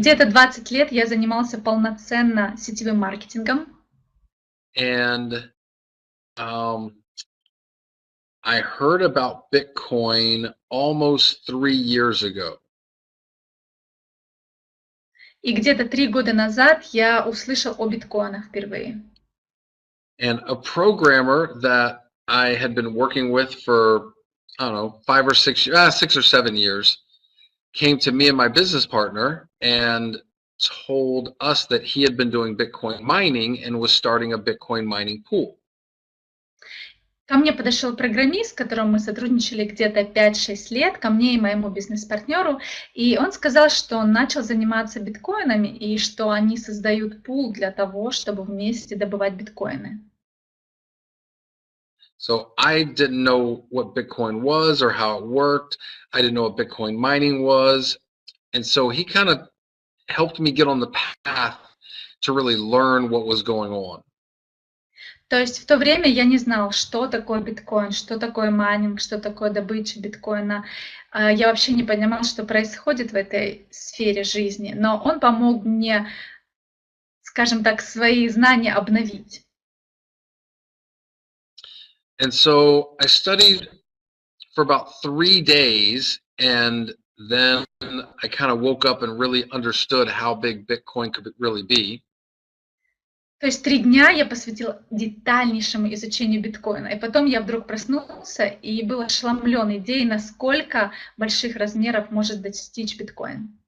где-то 20 лет я занимался полноценно сетевым маркетингом. And I heard about Bitcoin almost 3 years ago. И где-то 3 года назад я услышал о биткоинах впервые. And a programmer that I had been working with for, I don't know, 5 or 6 or 7 years came to me and my business partner and told us that he had been doing Bitcoin mining and was starting a Bitcoin mining pool. Ко мне подошел программист, с которым мы сотрудничали где-то 5-6 лет, ко мне и моему бизнес-партнеру, и он сказал, что он начал заниматься биткоинами и что они создают пул для того, чтобы вместе добывать биткоины. So I didn't know what Bitcoin was or how it worked. I didn't know what Bitcoin mining was. And so he kind of helped me get on the path to really learn what was going on. То есть в то время я не знал, что такое биткоин, что такое майнинг, что такое добыча биткоина. Я вообще не понимал, что происходит в этой сфере жизни. Но он помог мне, скажем так, свои знания обновить. And so I studied for about 3 days, and then I kind of woke up and really understood how big Bitcoin could really be. То есть 3 дня я посвятил детальнейшему изучению биткоина. И потом я вдруг проснулся и был ошеломлен идеей, насколько больших размеров может достичь биткоин.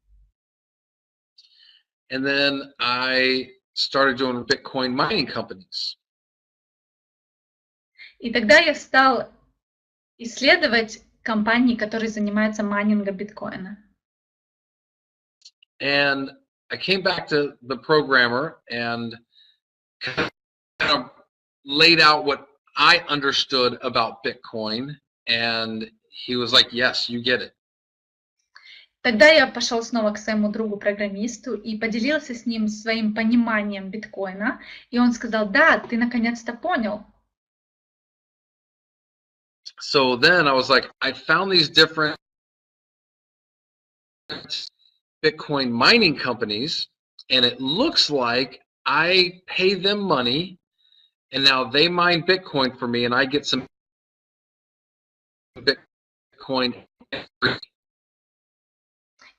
And then I started doing Bitcoin mining companies. И тогда я стал исследовать компании, которые занимаются майнингом биткоина. And I came back to the programmer and kind of laid out what I understood about Bitcoin, and he was like, yes, you get it. Тогда я пошел снова к своему другу-программисту и поделился с ним своим пониманием биткоина, и он сказал, да, ты наконец-то понял. So then I was like, I found these different Bitcoin mining companies, and it looks like I pay them money, and now they mine Bitcoin for me, and I get some Bitcoin.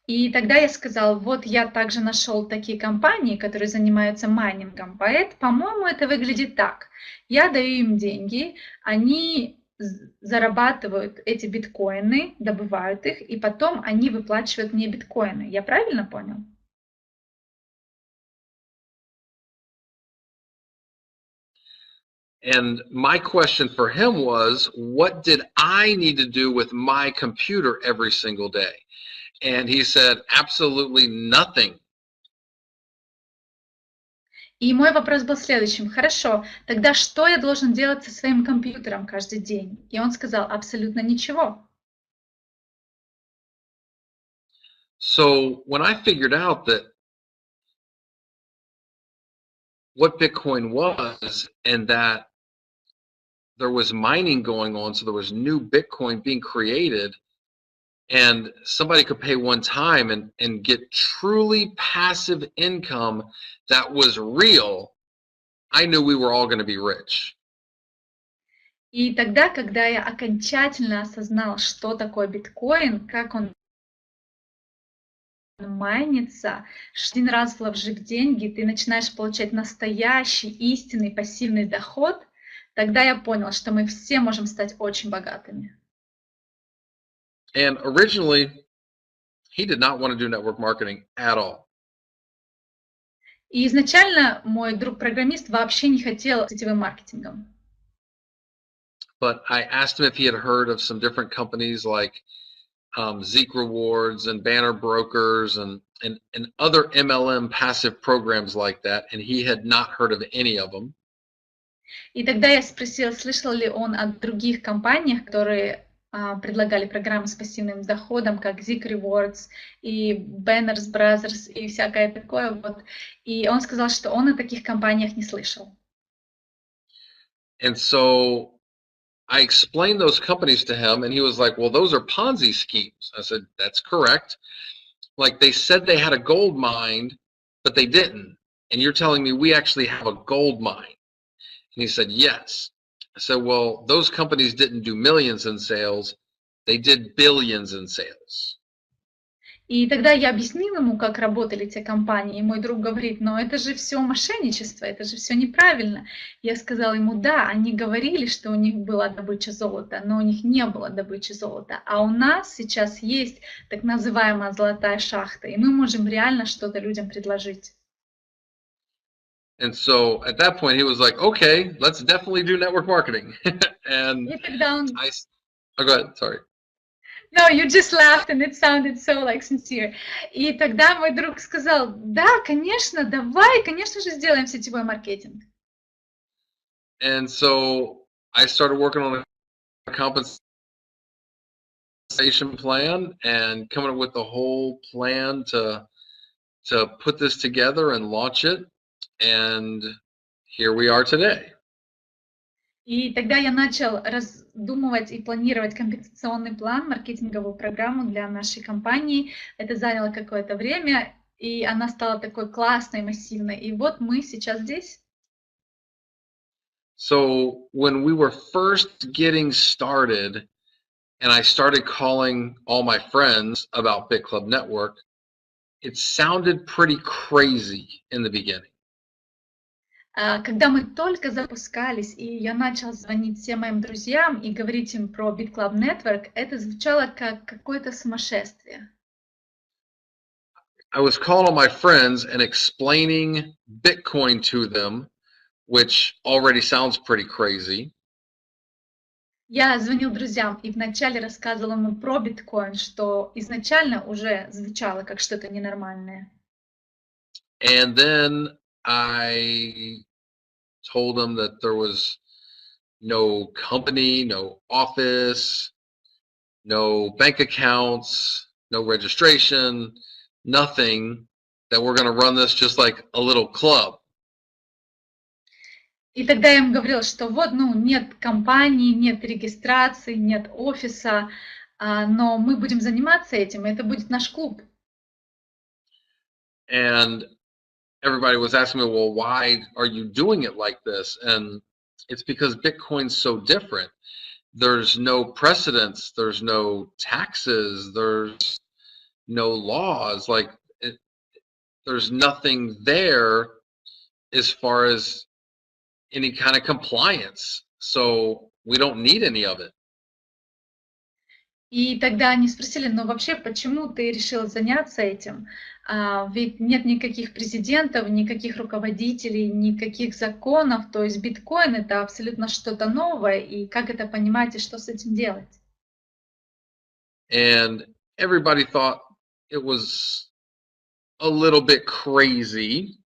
И тогда я сказал, вот я также нашел такие компании, которые занимаются майнингом, поэтому, по-моему, это выглядит так. Я даю им деньги, они зарабатывают эти биткоины, добывают их, и потом они выплачивают мне биткоины. Я правильно понял? And my question for him was, what did I need to do with my computer every single day? And he said, absolutely nothing. И мой вопрос был следующим. Хорошо, тогда что я должен делать со своим компьютером каждый день? И он сказал, абсолютно ничего. So when I figured out that what Bitcoin was and that there was mining going on, so there was new Bitcoin being created, and somebody could pay one time and get truly passive income that was real, I knew we were all going to be rich. И тогда, когда я окончательно осознал, что такое биткоин, как он майнится, один раз вложив деньги, ты начинаешь получать настоящий, истинный пассивный доход, тогда я понял, что мы все можем стать очень богатыми. And originally, he did not want to do network marketing at all. И изначально мой друг-программист вообще не хотел сетевым маркетингом. But I asked him if he had heard of some different companies like Zeek Rewards and Banner Brokers and other MLM passive programs like that, and he had not heard of any of them. И тогда я спросила, слышал ли он о других компаниях, которые предлагали программы с пассивным доходом, как Zeek Rewards и Banners Brothers и всякое такое. Вот. И он сказал, что он о таких компаниях не слышал. And so I explained those companies to him, and he was like, well, those are Ponzi schemes. I said, that's correct. Like they said they had a gold mine, but they didn't. And you're telling me we actually have a gold mine. And he said, yes. I said, well, those companies didn't do millions in sales. They did billions in sales. И тогда я объяснила ему, как работали те компании, и мой друг говорит, но это же все мошенничество, это же все неправильно. Я сказала ему, да, они говорили, что у них была добыча золота, но у них не было добычи золота, а у нас сейчас есть так называемая золотая шахта, и мы можем реально что-то людям предложить. And so at that point, he was like, okay, let's definitely do network marketing. And И тогда он... oh, go ahead, sorry. No, you just laughed and it sounded so like sincere. И тогда мой друг сказал, да, конечно, давай, конечно же, сделаем сетевой маркетинг. And so I started working on a compensation plan and coming up with the whole plan to put this together and launch it. And here we are today. И тогда я начал раздумывать и планировать компенсационный план, маркетинговую программу для нашей компании. Это заняло какое-то время, и она стала такой классной, массивной. И вот мы сейчас здесь. So when we were first getting started, and I started calling all my friends about BitClub Network, it sounded pretty crazy in the beginning. Когда мы только запускались, и я начал звонить всем моим друзьям и говорить им про BitClub Network, это звучало как какое-то сумасшествие. I was calling all my friends and explaining Bitcoin to them, which already sounds pretty crazy. Я звонил друзьям и вначале рассказывал ему про биткоин, что изначально уже звучало как что-то ненормальное. And then I told them that there was no company, no office, no bank accounts, no registration, nothing, that we're going to run this just like a little club. И тогда я им говорила, что вот, нет компании, нет регистрации, нет офиса, но мы будем заниматься этим, и это будет наш клуб. And everybody was asking me, well, why are you doing it like this? And it's because Bitcoin's so different. There's no precedents, there's no taxes, there's no laws. Like there's nothing there as far as any kind of compliance. So we don't need any of it. И тогда они спросили, вообще, почему ты решил заняться этим? Ведь нет никаких президентов, никаких руководителей, никаких законов. То есть биткоин — это абсолютно что-то новое. И как это понимать и что с этим делать? And everybody thought it was a little bit crazy,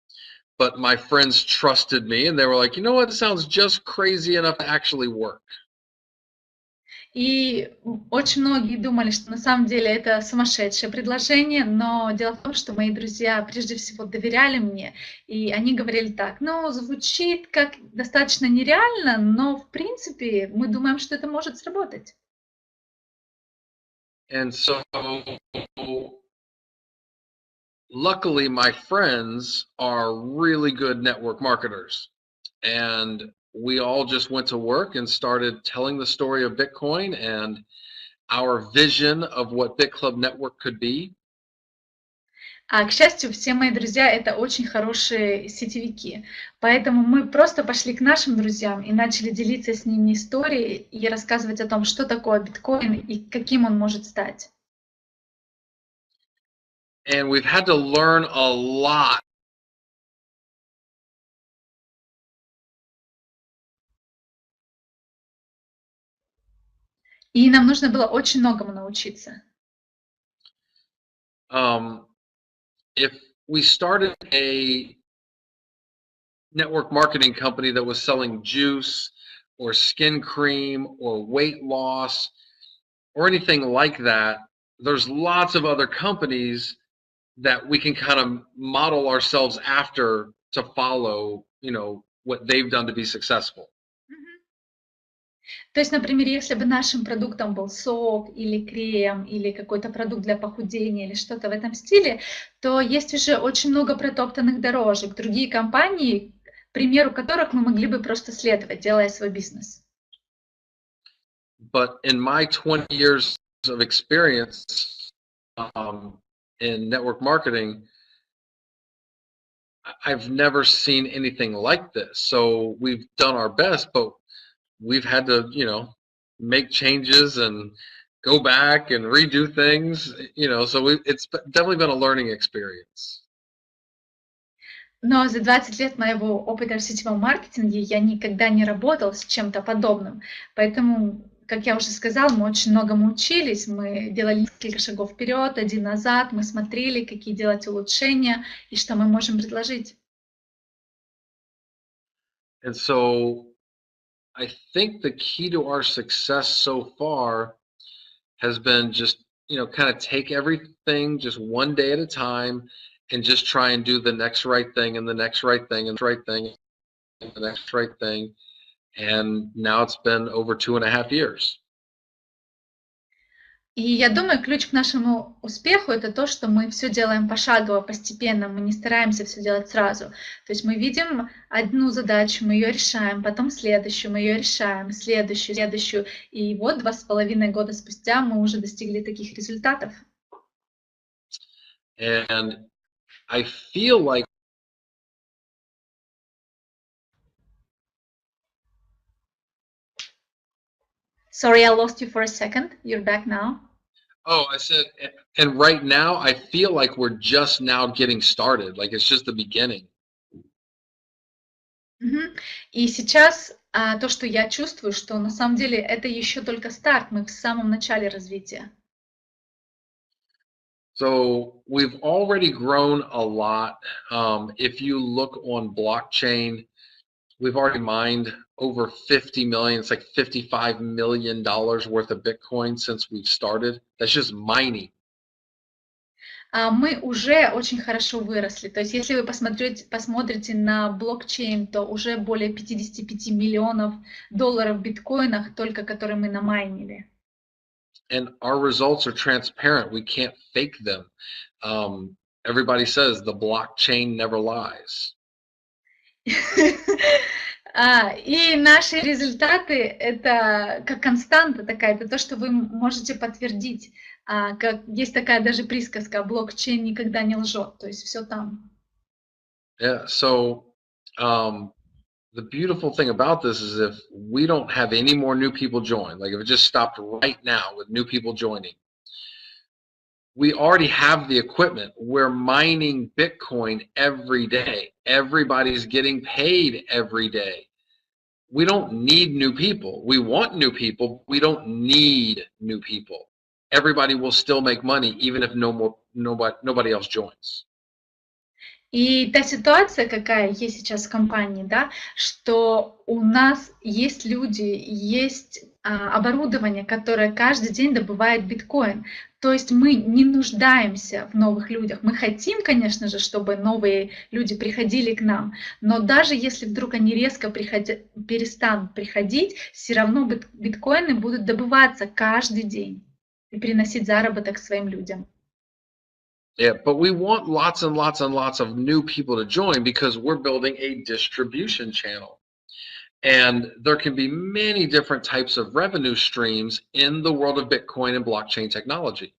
but my friends trusted me and they were like, you know what, it sounds just crazy enough to actually work. И очень многие думали, что на самом деле это сумасшедшее предложение, но дело в том, что мои друзья прежде всего доверяли мне, и они говорили так, звучит как достаточно нереально, но в принципе мы думаем, что это может сработать. And so luckily my friends are really good network marketers, and we all just went to work and started telling the story of Bitcoin and our vision of what BitClub Network could be. К счастью, все мои друзья — это очень хорошие сетевики, поэтому мы просто пошли к нашим друзьям и начали делиться с ними историей и рассказывать о том, что такое биткоин и каким он может стать. And we've had to learn a lot. И нам нужно было очень многому научиться. If we started a network marketing company that was selling juice or skin cream or weight loss or anything like that, there's lots of other companies that we can kind of model ourselves after to follow, what they've done to be successful. То есть, например, если бы нашим продуктом был сок или крем, или какой-то продукт для похудения, или что-то в этом стиле, то есть уже очень много протоптанных дорожек, другие компании, к примеру которых мы могли бы просто следовать, делая свой бизнес. But in my 20 years of experience in network marketing, I've never seen anything like this. So we've done our best, but we've had to, make changes and go back and redo things, so it's definitely been a learning experience. Но за 20 лет моего опыта в сетевом маркетинге я никогда не работал с чем-то подобным. Поэтому, как я уже сказала, мы очень многому учились, мы делали несколько шагов вперед, один назад, мы смотрели, какие делать улучшения и что мы можем предложить. And so I think the key to our success so far has been just, kind of take everything just one day at a time and just try and do the next right thing and the next right thing and the right thing and the next right thing. And now it's been over 2.5 years. И я думаю, ключ к нашему успеху – это то, что мы все делаем пошагово, постепенно, мы не стараемся все делать сразу. То есть мы видим одну задачу, мы ее решаем, потом следующую, мы ее решаем, следующую. И вот 2,5 года спустя мы уже достигли таких результатов. And I feel like Sorry, I lost you for a second. You're back now. Oh, I said, and right now I feel like we're just now getting started. Like it's just the beginning. И сейчас то, что я чувствую, что на самом деле это еще только старт, мы в самом начале развития. So we've already grown a lot. If you look on blockchain, we've already mined over 50 million. It's like $55 million worth of Bitcoin since we've started. That's just mining. Мы уже очень хорошо выросли. То есть если вы посмотрите на блокчейн, то уже более 55 миллионов долларов в биткоинах, только которые мы намайнили. And our results are transparent. We can't fake them. Everybody says the blockchain never lies. И наши результаты – это как константа такая, это то, что вы можете подтвердить. Как есть такая даже присказка: блокчейн никогда не лжет, то есть все там. Yeah, so the beautiful thing about this is if we don't have any more new people join, like if it just stopped right now with new people joining, we already have the equipment. We're mining Bitcoin every day. Everybody's getting paid every day. We don't need new people. We want new people. We don't need new people. Everybody will still make money even if nobody else joins. И та ситуация, какая есть сейчас в компании, да, что у нас есть люди, есть оборудование, которое каждый день добывает биткоин. То есть мы не нуждаемся в новых людях. Мы хотим, конечно же, чтобы новые люди приходили к нам, но даже если вдруг они резко перестанут приходить, все равно биткоины будут добываться каждый день и приносить заработок своим людям. Yeah, but we want lots and lots and lots of new people to join because we're building a distribution channel. And there can be many different types of revenue streams in the world of Bitcoin and blockchain technology.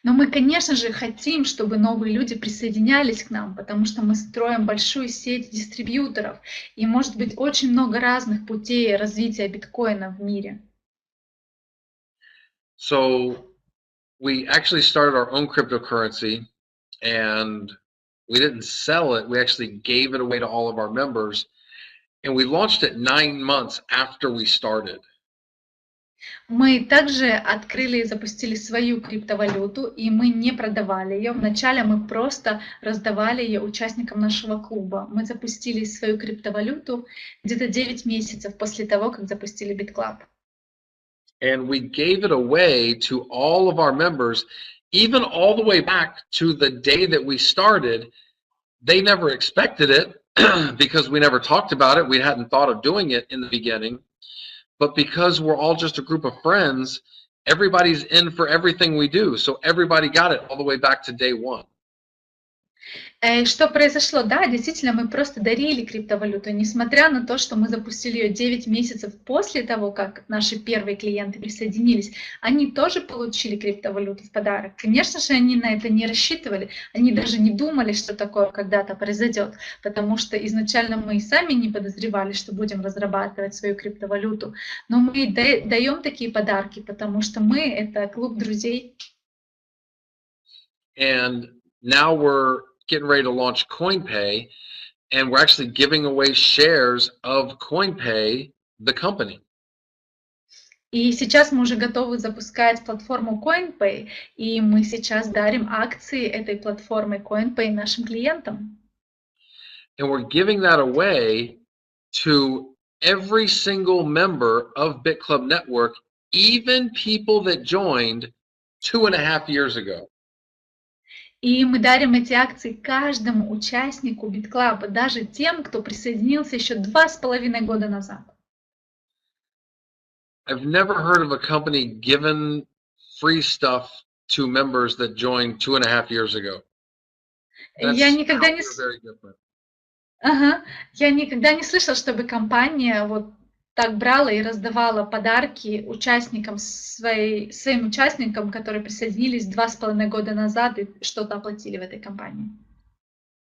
Но мы, конечно же, хотим, чтобы новые люди присоединялись к нам, потому что мы строим большую сеть дистрибьюторов, и может быть очень много разных путей развития биткоина в мире. So we actually started our own cryptocurrency, and we didn't sell it. We actually gave it away to all of our members, and we launched it 9 months after we started. Мы также открыли и запустили свою криптовалюту, и мы не продавали ее. Вначале мы просто раздавали ее участникам нашего клуба. Мы запустили свою криптовалюту где-то 9 месяцев после того, как запустили BitClub. And we gave it away to all of our members, even all the way back to the day that we started. They never expected it because we never talked about it. We hadn't thought of doing it in the beginning. but because we're all just a group of friends, everybody's in for everything we do. So everybody got it all the way back to day one. Что произошло? Да, действительно, мы просто дарили криптовалюту, несмотря на то, что мы запустили ее 9 месяцев после того, как наши первые клиенты присоединились, они тоже получили криптовалюту в подарок. Конечно же, они на это не рассчитывали, они даже не думали, что такое когда-то произойдет, потому что изначально мы и сами не подозревали, что будем разрабатывать свою криптовалюту. Но мы даем такие подарки, потому что мы — это клуб друзей. And now we're getting ready to launch CoinPay, and we're actually giving away shares of CoinPay, the company. И сейчас мы уже готовы запускать платформу CoinPay, и мы сейчас дарим акции этой платформы CoinPay нашим клиентам. And we're giving that away to every single member of BitclubNetwork, even people that joined 2.5 years ago. И мы дарим эти акции каждому участнику BitClub, даже тем, кто присоединился еще 2,5 года назад. I've never heard of a company giving free stuff to members that joined 2.5 years ago. Я никогда не... Very different. Ага. Я никогда не слышала, чтобы компания вот так брала и раздавала подарки участникам своим участникам, которые присоединились 2,5 года назад и что-то оплатили в этой компании.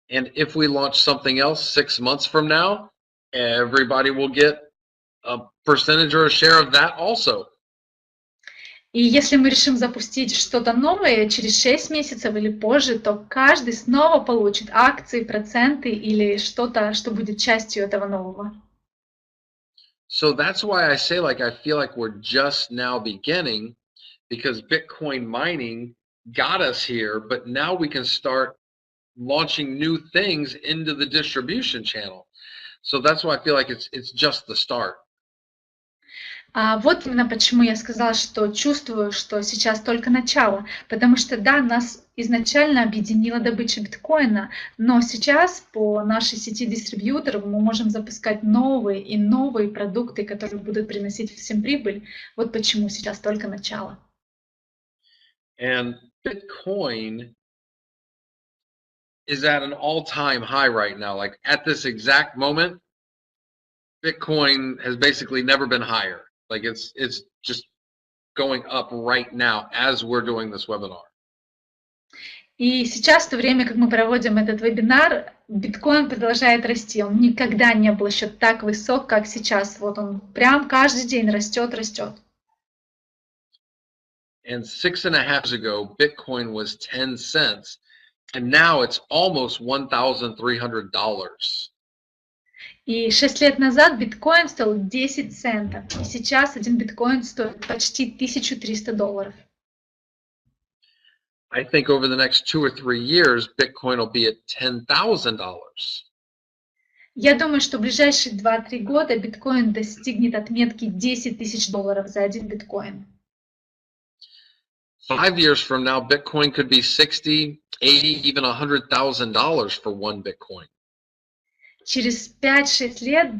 And if we launch something else 6 months from now, everybody will get a percentage or a share of that also. И если мы решим запустить что-то новое через 6 месяцев или позже, то каждый снова получит акции, проценты или что-то, что будет частью этого нового. So that's why I say, like, I feel like we're just now beginning, because Bitcoin mining got us here, but now we can start launching new things into the distribution channel. So that's why I feel like it's just the start. Вот именно почему я сказала, что чувствую, что сейчас только начало. Потому что, да, нас изначально объединила добыча биткоина, но сейчас по нашей сети дистрибьюторов мы можем запускать новые и новые продукты, которые будут приносить всем прибыль. Вот почему сейчас только начало. And Bitcoin is at an all-time high right now. Like at this exact moment, Bitcoin has basically never been higher. Like it's just going up right now as we're doing this webinar. И сейчас, в то время, как мы проводим этот вебинар, биткоин продолжает расти. Он никогда не был еще так высок, как сейчас. Вот он прям каждый день растет. And 6.5 years ago, Bitcoin was 10 cents, and now it's almost $1,300. И 6 лет назад биткоин стоил 10 центов. И сейчас один биткоин стоит почти $1300. I think over the next 2 or 3 years, Bitcoin will be at $10,000. Я думаю, что в ближайшие 2-3 года биткоин достигнет отметки $10 000 за один биткоин. 5 years from now, Bitcoin could be $60,000, $80,000, even $100,000 for one Bitcoin. Через 5-6 лет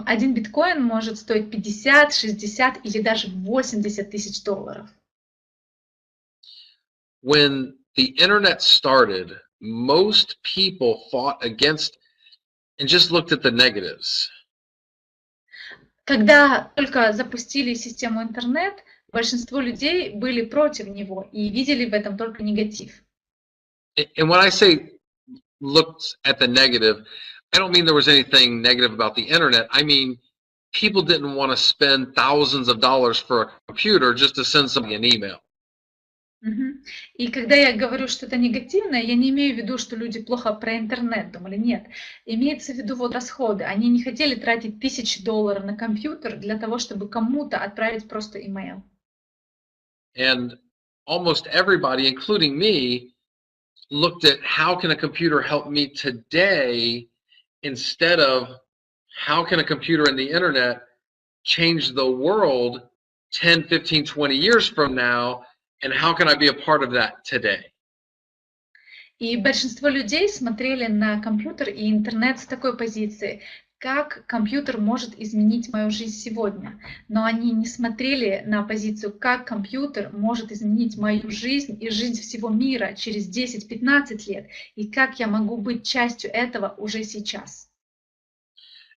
один биткоин может стоить 50, 60 или даже 80 тысяч долларов. When the internet started, most people fought against and just looked at the negatives. Когда только запустили систему интернет, большинство людей были против него и видели в этом только негатив. And when I say looked at the negative, I don't mean there was anything negative about the internet. I mean, people didn't want to spend thousands of dollars for a computer just to send somebody an email. И когда я говорю что-то негативное, я не имею в виду, что люди плохо про интернет думали. Нет, имеется в виду вот расходы. Они не хотели тратить $1000 на компьютер для того, чтобы кому-то отправить просто email. And almost everybody, including me, looked at how can a computer help me today instead of how can a computer and the internet change the world 10, 15, 20 years from now, and how can I be a part of that today? И большинство людей смотрели на компьютер и интернет с такой позиции. как компьютер может изменить мою жизнь сегодня. Но они не смотрели на позицию, как компьютер может изменить мою жизнь и жизнь всего мира через 10-15 лет, и как я могу быть частью этого уже сейчас.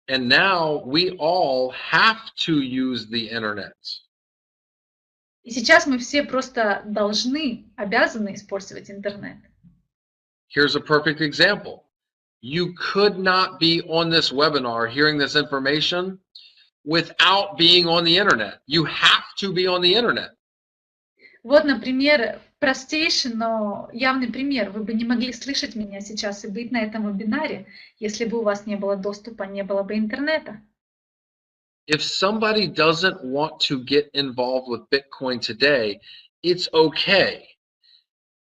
And now we all have to use the internet. И сейчас мы все просто должны, обязаны использовать интернет. Here's a perfect example. You could not be on this webinar hearing this information without being on the internet. You have to be on the internet. Вот, например, простейший, но явный пример. Вы бы не могли слышать меня сейчас и быть на этом вебинаре, если бы у вас не было доступа, не было бы интернета. If somebody doesn't want to get involved with Bitcoin today, it's okay.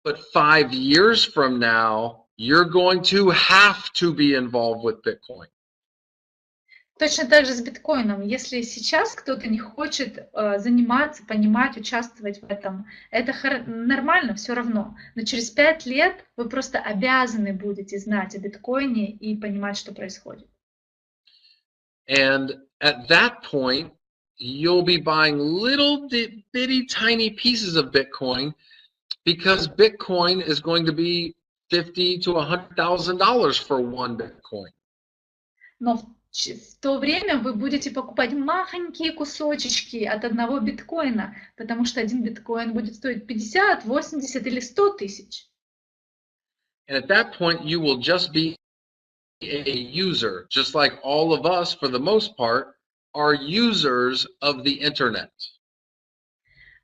But 5 years from now, you're going to have to be involved with Bitcoin. Точно так же с биткоином. Если сейчас кто-то не хочет заниматься, понимать, участвовать в этом, это нормально, все равно. Но через 5 лет вы просто обязаны будете знать о биткоине и понимать, что происходит. And at that point, you'll be buying little bitty tiny pieces of Bitcoin because Bitcoin is going to be $50,000 to $100,000 for one Bitcoin. Но в то время вы будете покупать маленькие кусочки от одного биткоина, потому что один биткоин будет стоить 50, 80 или 100 тысяч. And at that point, you will just be a user, just like all of us, for the most part, are users of the internet.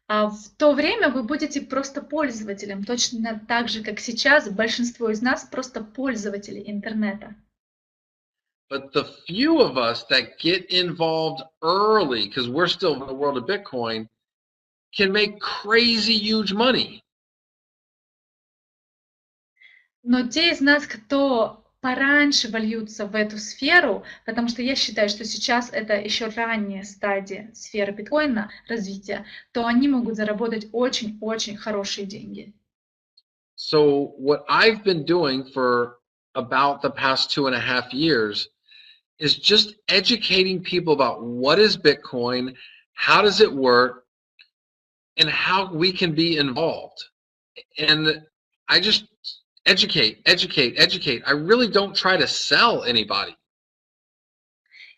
А в то время вы будете просто пользователем, точно так же, как сейчас большинство из нас просто пользователи интернета. But the few of us that get involved early, because we're still in the world of Bitcoin, can make crazy huge money. Но те из нас, кто пораньше вольются в эту сферу, потому что я считаю, что сейчас это еще ранняя стадия сферы биткоина развития, то они могут заработать очень-очень хорошие деньги. So what I've been doing for about the past 2.5 years is just educating people about what is Bitcoin, how does it work, and how we can be involved. And I just educate. I really don't try to sell anybody.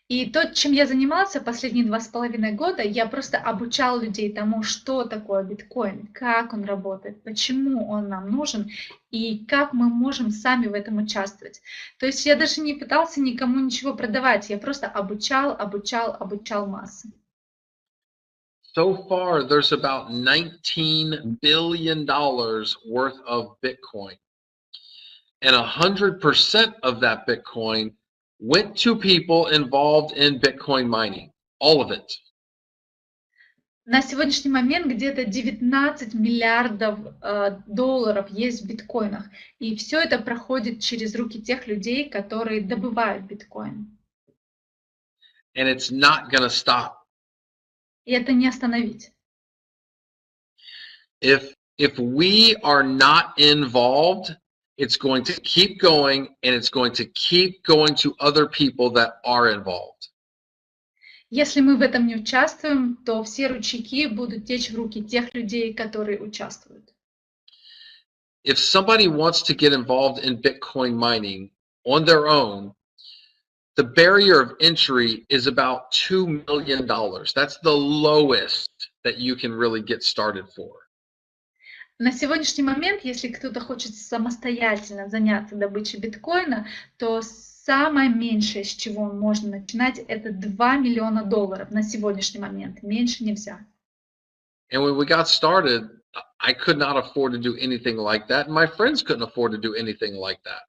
И то, чем я занимался последние 2,5 года, я просто обучал людей тому, что такое биткоин, как он работает, почему он нам нужен и как мы можем сами в этом участвовать. То есть я даже не пытался никому ничего продавать, я просто обучал массы. So far, there's about $19 billion worth of Bitcoin. And 100% of that Bitcoin went to people involved in Bitcoin mining. All of it. На сегодняшний момент где-то 19 миллиардов долларов есть в биткоинах. И все это проходит через руки тех людей, которые добывают биткоин. And it's not going to stop. И это не остановить. If we are not involved, it's going to keep going, and it's going to keep going to other people that are involved. Если мы в этом не участвуем, то все ручейки будут течь в руки тех людей, которые участвуют. If somebody wants to get involved in Bitcoin mining on their own, the barrier of entry is about $2 million. That's the lowest that you can really get started for. На сегодняшний момент, если кто-то хочет самостоятельно заняться добычей биткоина, то самое меньшее, с чего можно начинать, это $2 миллиона на сегодняшний момент. Меньше нельзя. And when we got started, I could not afford to do anything like that, and my friends couldn't afford to do anything like that.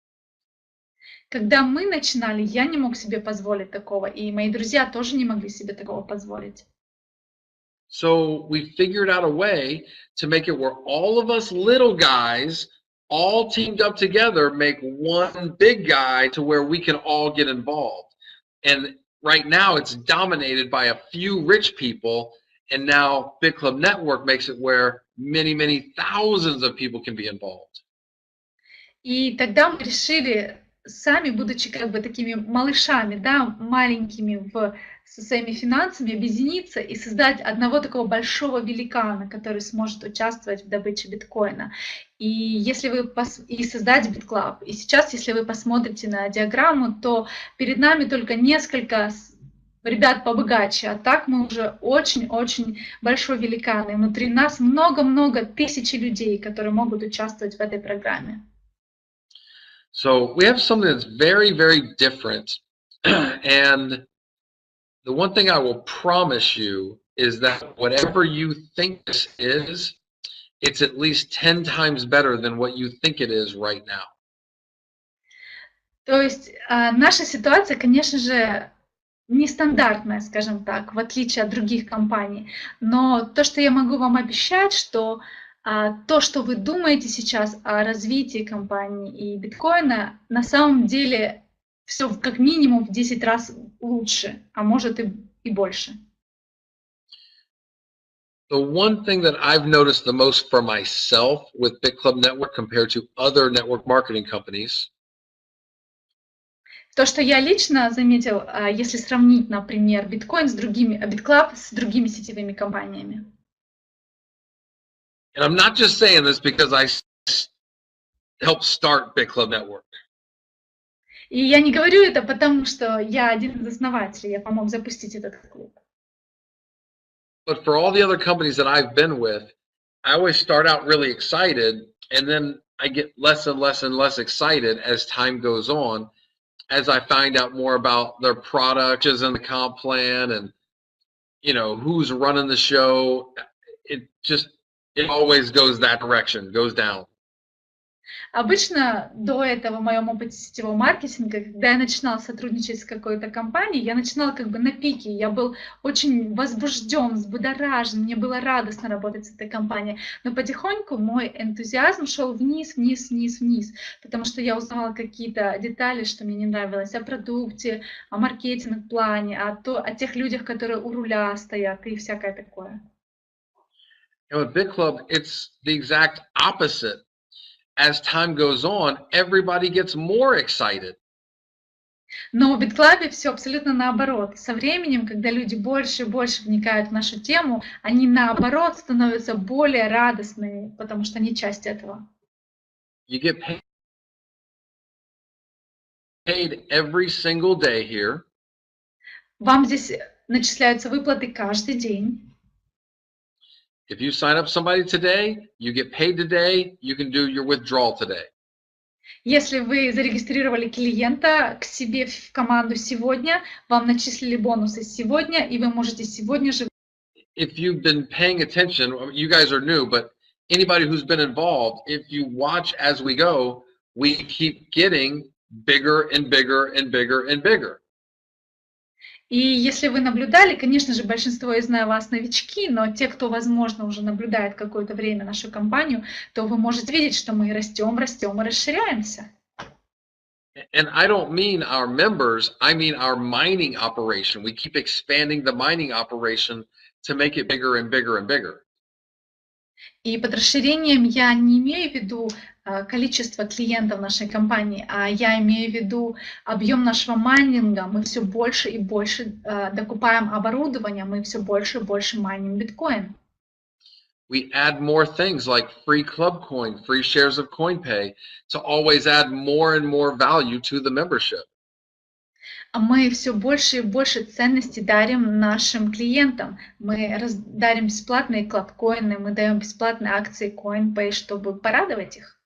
Когда мы начинали, я не мог себе позволить такого, и мои друзья тоже не могли себе такого позволить. So we figured out a way to make it where all of us little guys all teamed up together make one big guy to where we can all get involved. And right now it's dominated by a few rich people, and now BitclubNetwork makes it where many thousands of people can be involved. И тогда мы решили сами, будучи как бы такими малышами, да, маленькими со своими финансами, объединиться и создать одного такого большого великана, который сможет участвовать в добыче биткоина. И если вы и создать BitClub. И сейчас, если вы посмотрите на диаграмму, то перед нами только несколько ребят побогаче, а так мы уже очень-очень большой великан. И внутри нас много-много тысяч людей, которые могут участвовать в этой программе. So we have something that's very, very different. And the one thing I will promise you is that whatever you think this is, it's at least 10 times better than what you think it is right now. То есть наша ситуация, конечно же, нестандартная, скажем так, в отличие от других компаний. Но то, что я могу вам обещать, что то, что вы думаете сейчас о развитии компании и биткоина, на самом деле все как минимум в 10 раз лучше, а может и больше. The one thing that I've noticed the most for myself with BitclubNetwork compared to other network marketing companies. То, что я лично заметил, если сравнить, например, биткоин с другими, BitClub с другими сетевыми компаниями. And I'm not just saying this because I helped start BitclubNetwork. И я не говорю это потому, что я один из основателей, я помог запустить этот клуб. But for all the other companies that I've been with, I always start out really excited, and then I get less and less and less excited as time goes on, as I find out more about their products and the comp plan and, you know, who's running the show. It always goes that direction, goes down. Обычно до этого в моем опыте сетевого маркетинга, когда я начинала сотрудничать с какой-то компанией, я начинала как бы на пике, я был очень возбужден, взбудоражен, мне было радостно работать с этой компанией, но потихоньку мой энтузиазм шел вниз, вниз, вниз, вниз, потому что я узнавала какие-то детали, что мне не нравилось о продукте, о маркетинг-плане, о тех людях, которые у руля стоят и всякое такое. And with BitClub, it's the exact opposite. As time goes on, everybody gets more excited. Но в BitClub все абсолютно наоборот. Со временем, когда люди больше и больше вникают в нашу тему, они наоборот становятся более радостными, потому что они часть этого. You get paid every single day here. Вам здесь начисляются выплаты каждый день. If you sign up somebody today, you get paid today, you can do your withdrawal today. Если вы зарегистрировали клиента к себе в команду сегодня, вам начислили бонусы сегодня, и вы можете сегодня же... If you've been paying attention, you guys are new, but anybody who's been involved, if you watch as we go, we keep getting bigger and bigger and bigger and bigger. И если вы наблюдали, конечно же, большинство из вас новички, но те, кто, возможно, уже наблюдает какое-то время нашу компанию, то вы можете видеть, что мы растем, растем и расширяемся. And I don't mean our members, I mean our mining operation. We keep expanding the mining operation to make it bigger and bigger and bigger. И под расширением я не имею в виду количество клиентов нашей компании, а я имею в виду объем нашего майнинга. Мы все больше и больше докупаем оборудование, мы все больше и больше майним биткоин. We add more things like free club coin, free shares of CoinPay to always add more and more value to the membership. Мы все больше и больше ценностей дарим нашим клиентам. Мы дарим бесплатные клабкоины, мы даем бесплатные акции CoinPay, чтобы порадовать их.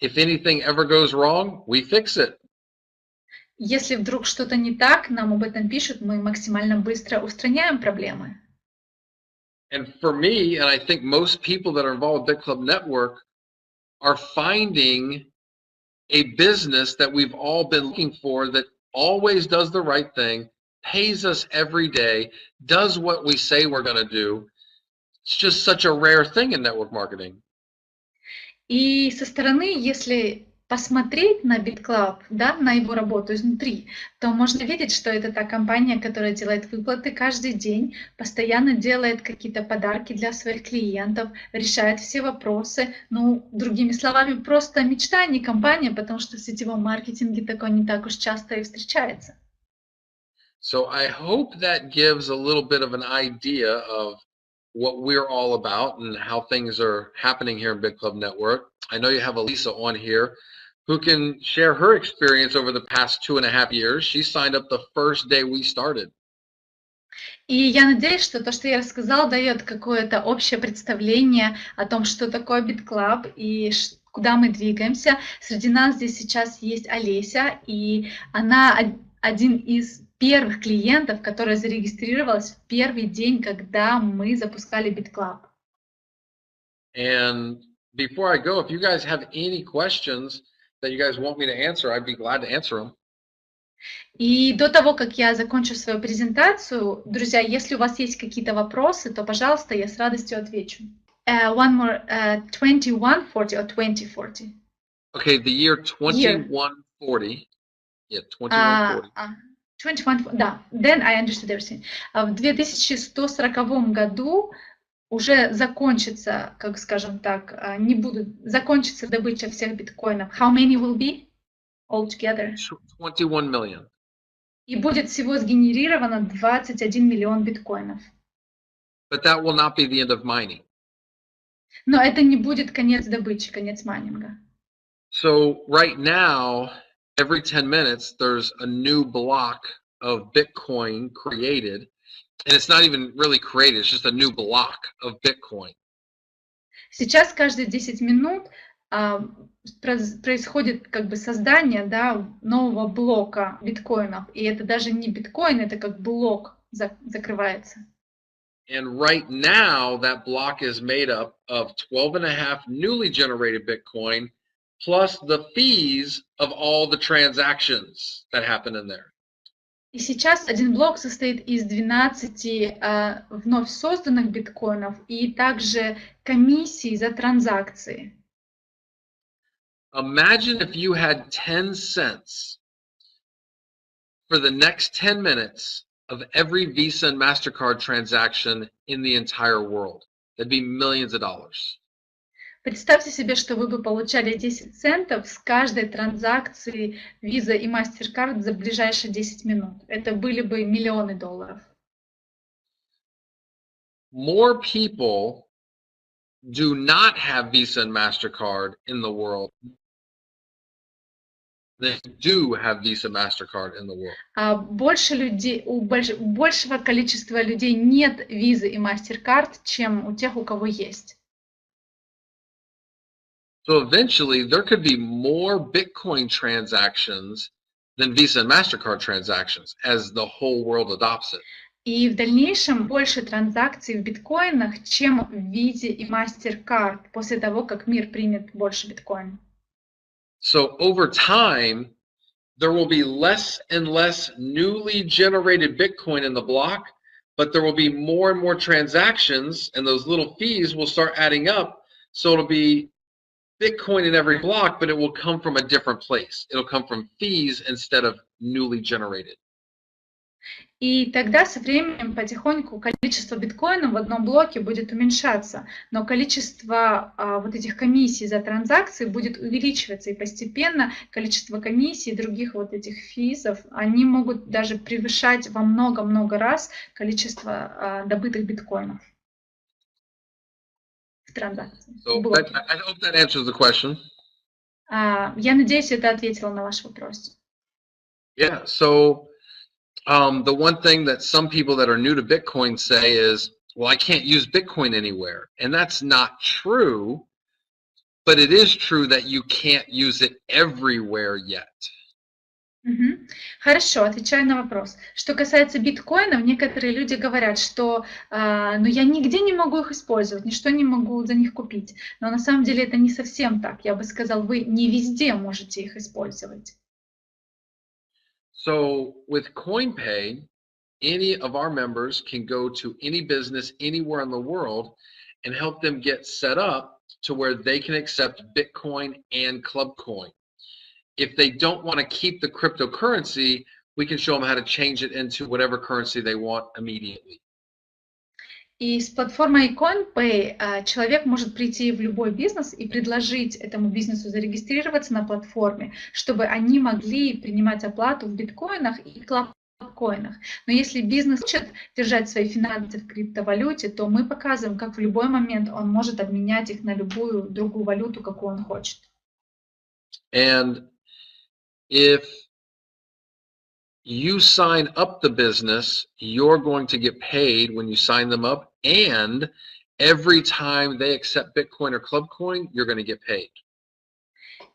If anything ever goes wrong, we fix it. Если вдруг что-то не так, нам об этом пишут, мы максимально быстро устраняем проблемы. And for me, and I think most people that are involved with BitclubNetwork are finding a business that we've all been looking for that always does the right thing, pays us every day, does what we say we're going to do. It's just such a rare thing in network marketing. И со стороны, если посмотреть на BitClub, да, на его работу изнутри, то можно видеть, что это та компания, которая делает выплаты каждый день, постоянно делает какие-то подарки для своих клиентов, решает все вопросы. Ну, другими словами, просто мечта, а не компания, потому что в сетевом маркетинге такое не так уж часто и встречается. So I hope that gives a little bit of an idea of what we're all about and how things are happening here in BitClub Network. I know you have Elisa on here who can share her experience over the past 2.5 years. She signed up the first day we started. И я надеюсь, что то, что я рассказала, дает какое-то общее представление о том, что такое BitClub и куда мы двигаемся. Среди нас здесь сейчас есть Олеся, и она один из первых клиентов, которая зарегистрировалась в первый день, когда мы запускали BitClub. And before I go, if you guys have any questions that you guys want me to answer, I'd be glad to answer them. И до того, как я закончу свою презентацию, друзья, если у вас есть какие-то вопросы, то, пожалуйста, я с радостью отвечу. One more, 2140 or 2040? Okay, the year 2140. Yeah, 2140. 21, да, then I understood everything. В 2140 году уже закончится, как скажем так, закончится добыча всех биткоинов. How many will be altogether? 21 million. И будет всего сгенерировано 21 миллион биткоинов. But that will not be the end of mining. Но это не будет конец добычи, конец майнинга. So right now, every 10 minutes, there's a new block of Bitcoin created. And it's not even really created, it's just a new block of Bitcoin. Сейчас каждые 10 минут происходит как бы создание, да, нового блока биткоинов. И это даже не биткоин, это как блок закрывается. And right now, that block is made up of 12.5 newly generated Bitcoin plus the fees of all the transactions that happen in there. И сейчас один блок состоит из 12 вновь созданных биткоинов и также комиссий за транзакции. Imagine if you had 10 cents for the next 10 minutes of every Visa and MasterCard transaction in the entire world. That'd be millions of dollars. Представьте себе, что вы бы получали 10 центов с каждой транзакции Visa и MasterCard за ближайшие 10 минут. Это были бы миллионы долларов. More people do not have Visa and MasterCard in the world than do have Visa MasterCard in the world. Больше людей, у большего количества людей нет Visa и MasterCard, чем у тех, у кого есть. So eventually, there could be more Bitcoin transactions than Visa and MasterCard transactions as the whole world adopts it. И в дальнейшем больше транзакций в биткоинах, чем в Visa и MasterCard после того, как мир примет больше биткоина. So over time, there will be less and less newly generated Bitcoin in the block, but there will be more and more transactions, and those little fees will start adding up. So it'll be Bitcoin in every block, but it will come from a different place. It'll come from fees instead of newly generated. И тогда со временем потихоньку количество биткоинов в одном блоке будет уменьшаться, но количество вот этих комиссий за транзакции будет увеличиваться, и постепенно количество комиссий и других вот этих физов, они могут даже превышать во много-много раз количество добытых биткоинов в транзакции. So I hope that answers the question. Я надеюсь, это ответило на ваш вопрос. Yeah, so the one thing that some people that are new to Bitcoin say is, well, I can't use Bitcoin anywhere. And that's not true, but it is true that you can't use it everywhere yet. Хорошо, отвечаю на вопрос. Что касается биткоинов, некоторые люди говорят, что ну, я нигде не могу их использовать, ничто не могу за них купить. Но на самом деле это не совсем так. Я бы сказал, вы не везде можете их использовать. So with CoinPay, any of our members can go to any business anywhere in the world and help them get set up to where they can accept Bitcoin and Club Coin. if they don't want to keep the cryptocurrency, we can show them how to change it into whatever currency they want immediately. И с платформой CoinPay человек может прийти в любой бизнес и предложить этому бизнесу зарегистрироваться на платформе, чтобы они могли принимать оплату в биткоинах и клабкоинах. Но если бизнес хочет держать свои финансы в криптовалюте, то мы показываем, как в любой момент он может обменять их на любую другую валюту, какую он хочет. And if you sign up the business, you're going to get paid when you sign them up, and every time they accept Bitcoin or Clubcoin, you're going to get paid.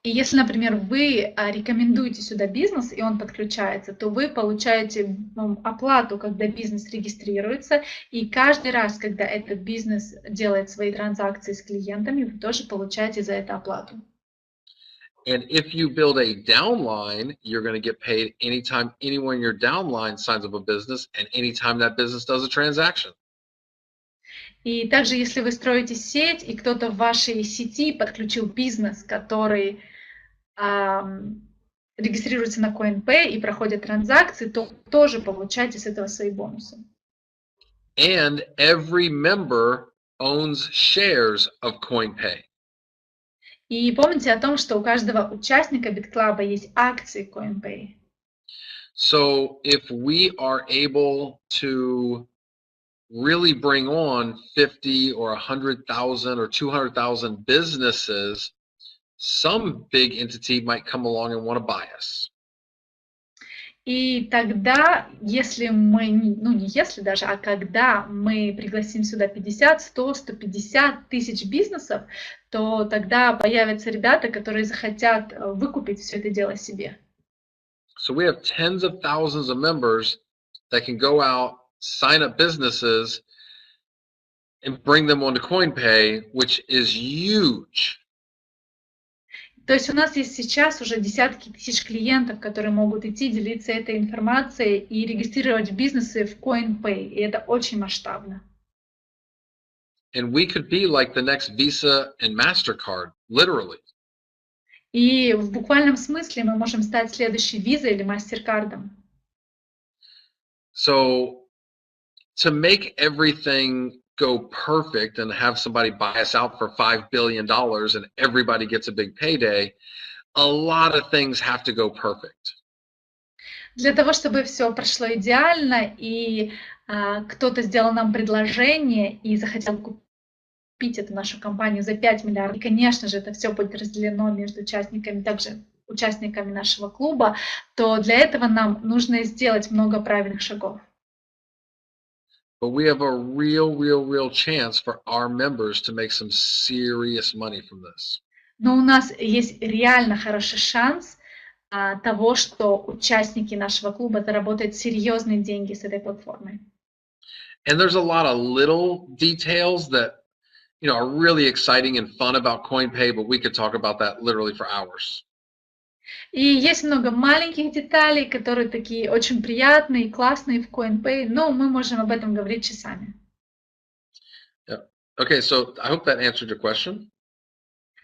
И если, например, вы рекомендуете сюда бизнес, и он подключается, то вы получаете оплату, когда бизнес регистрируется, и каждый раз, когда этот бизнес делает свои транзакции с клиентами, вы тоже получаете за это оплату. And if you build a downline, you're going to get paid anytime anyone in your downline signs up a business and anytime that business does a transaction. И также, если вы строите сеть, и кто-то в вашей сети подключил бизнес, который регистрируется на CoinPay и проходит транзакции, то тоже получаете с этого свои бонусы. And every member owns shares of CoinPay. И помните о том, что у каждого участника BitClub есть акции CoinPay. So if we are able to really bring on 50 or 100,000 or 200,000 businesses, some big entity might come along and want to buy us. И тогда, если мы, ну не если даже, а когда мы пригласим сюда 50, 100, 150 тысяч бизнесов, то тогда появятся ребята, которые захотят выкупить все это дело себе. So we have tens of thousands of members that can go out, sign up businesses, and bring them onto CoinPay, which is huge. То есть у нас есть сейчас уже десятки тысяч клиентов, которые могут идти, делиться этой информацией и регистрировать бизнесы в CoinPay, и это очень масштабно. And we could be like the next Visa and MasterCard, literally. И в буквальном смысле мы можем стать следующей Visa или MasterCard'ом. So to make everything go perfect and have somebody buy us out for $5 billion and everybody gets a big payday, a lot of things have to go perfect. Для того, чтобы все прошло идеально, и кто-то сделал нам предложение и захотел купить эту нашу компанию за 5 миллиардов, и, конечно же, это все будет разделено между участниками, также участниками нашего клуба, то для этого нам нужно сделать много правильных шагов. But we have a real chance for our members to make some serious money from this. Но у нас есть реально хороший шанс того, что участники нашего клуба заработают серьезные деньги с этой платформой. And there's a lot of little details that, you know, are really exciting and fun about CoinPay, but we could talk about that literally for hours. И есть много маленьких деталей, которые такие очень приятные и классные в CoinPay, но мы можем об этом говорить часами. Yeah. Okay, so I hope that answered your question.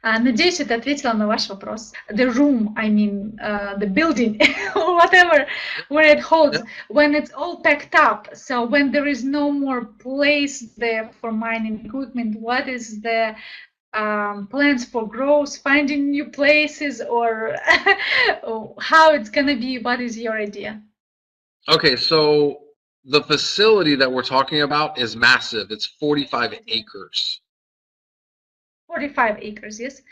Надеюсь, это ответило на ваш вопрос. The room, I mean, the building, whatever, where it holds, when it's all packed up. So when there is no more place there for mining equipment, what is the plans for growth, finding new places, or how it's gonna be? What is your idea? Okay, so the facility that we're talking about is massive. It's 45 acres. 45 acres, yes.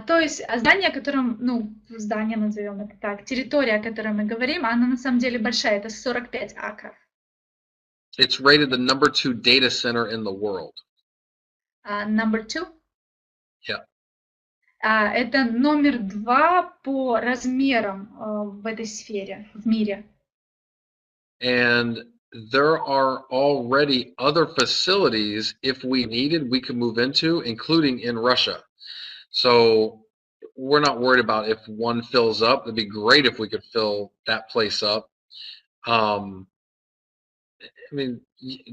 То есть здание, о котором, ну, здание назовем это так, территория, о которой мы говорим, она на самом деле большая, это 45 акров. It's rated the number 2 data center in the world. Number 2? Yeah. Это номер 2 по размерам в этой сфере, в мире. And there are already other facilities, if we needed, we could move into, including in Russia. So we're not worried about if one fills up. It'd be great if we could fill that place up. I mean,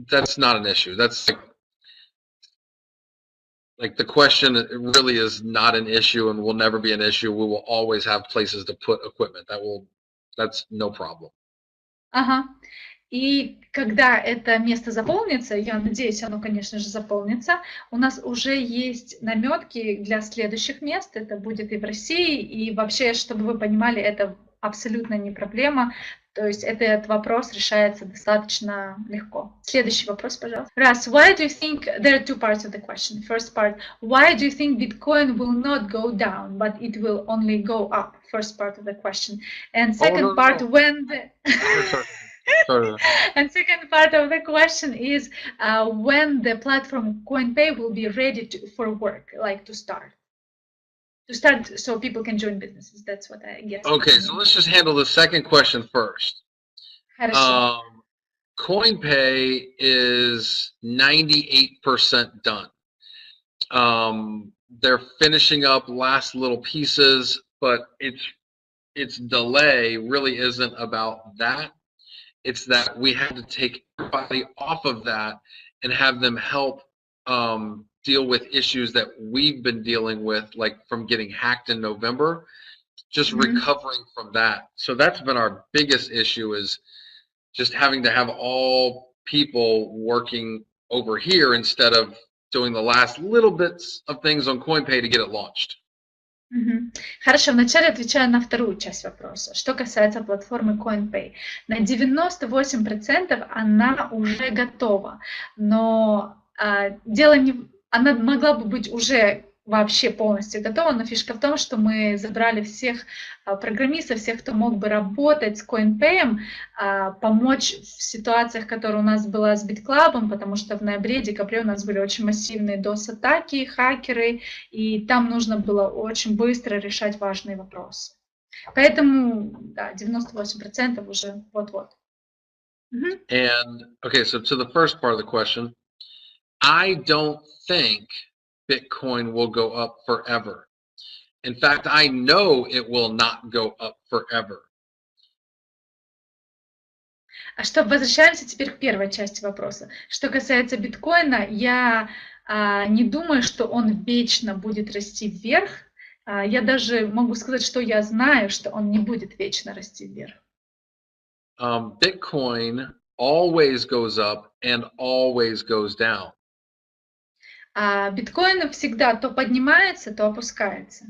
that's not an issue. That's like, Like the question really is not an issue and will never be an issue. We will always have places to put equipment. That's no problem. Ага. И когда это место заполнится, я надеюсь, оно, конечно же, заполнится, у нас уже есть наметки для следующих мест. Это будет и в России, и вообще, чтобы вы понимали, это абсолютно не проблема. То есть этот вопрос решается достаточно легко. Следующий вопрос, пожалуйста. Russ, why do you think there are two parts of the question? First part, why do you think Bitcoin will not go down, but it will only go up? First part of the question. And second part, when the and second part of the question is when the platform CoinPay will be ready for work, like to start so people can join businesses. That's what I guess. Okay, so let's just handle the second question first. CoinPay is 98% done. They're finishing up last little pieces, but its delay really isn't about that. It's that we had to take everybody off of that and have them help deal with issues that we've been dealing with, like from getting hacked in November, just recovering from that. So that's been our biggest issue, is just having to have all people working over here instead of doing the last little bits of things on CoinPay to get it launched. Хорошо, вначале отвечаю на вторую часть вопроса. Что касается платформы CoinPay. На 98% она уже готова, но дело не... Она могла бы быть уже вообще полностью готова, но фишка в том, что мы забрали всех программистов, всех, кто мог бы работать с CoinPay, помочь в ситуациях, которые у нас была с BitClub'ом, потому что в ноябре-декабре у нас были очень массивные DOS-атаки, хакеры, и там нужно было очень быстро решать важные вопросы. Поэтому, да, 98% уже вот-вот. And, okay, so to the first part of the question, I don't think Bitcoin will go up forever. In fact, I know it will not go up forever. А что, возвращаемся теперь к первой части вопроса. Что касается биткоина, я не думаю, что он вечно будет расти вверх. Я даже могу сказать, что я знаю, что он не будет вечно расти вверх. Bitcoin always goes up and always goes down. Биткоин всегда то поднимается, то опускается.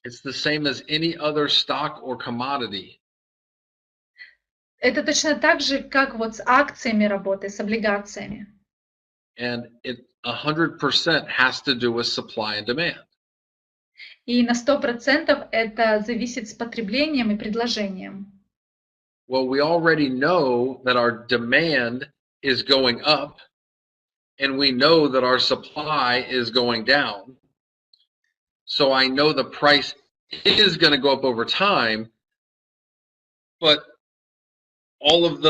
It's the same as any other stock or commodity. Это точно так же, как вот с акциями работает, с облигациями. And it 100% has to do with supply and demand. И на 100% это зависит с потреблением и предложением. Well, we already know that our demand is going up, and we know that our supply is going down. So I know the price is going to go up over time, but all of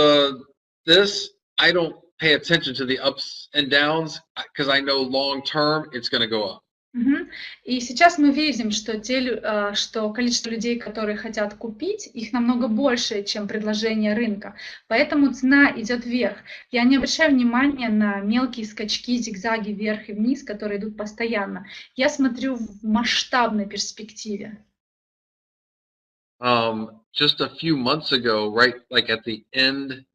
this, I don't pay attention to the ups and downs because I know long term it's going to go up. И сейчас мы видим, что количество людей, которые хотят купить, их намного больше, чем предложение рынка. Поэтому цена идет вверх. Я не обращаю внимания на мелкие скачки, зигзаги вверх и вниз, которые идут постоянно. Я смотрю в масштабной перспективе. Just a few months ago, right, like at the end,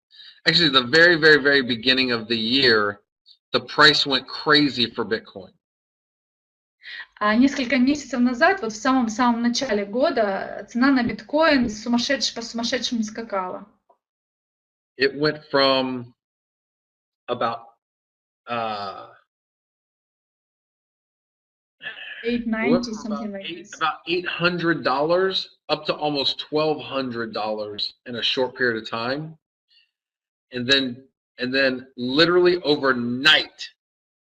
actually the very, very, very beginning of the year, the price went crazy for Bitcoin. Несколько месяцев назад, вот в самом начале года, цена на биткоин по сумасшедшему скакала. It went from about $890, something like this. About $800 up to almost $1,200 in a short period of time, and then literally overnight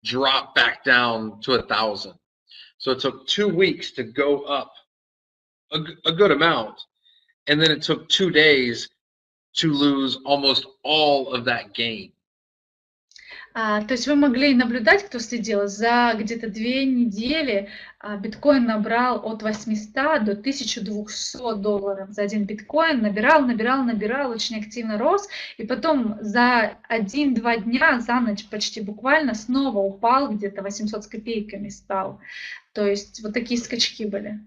drop back down to 1,000. So it took 2 weeks to go up a good amount, and then it took 2 days to lose almost all of that gain. То есть вы могли наблюдать, кто следил, за где-то 2 недели биткоин набрал от 800 до $1200 за один биткоин, набирал, очень активно рос, и потом за 1-2 дня, за ночь почти буквально, снова упал, где-то 800 с копейками стал. То есть вот такие скачки были.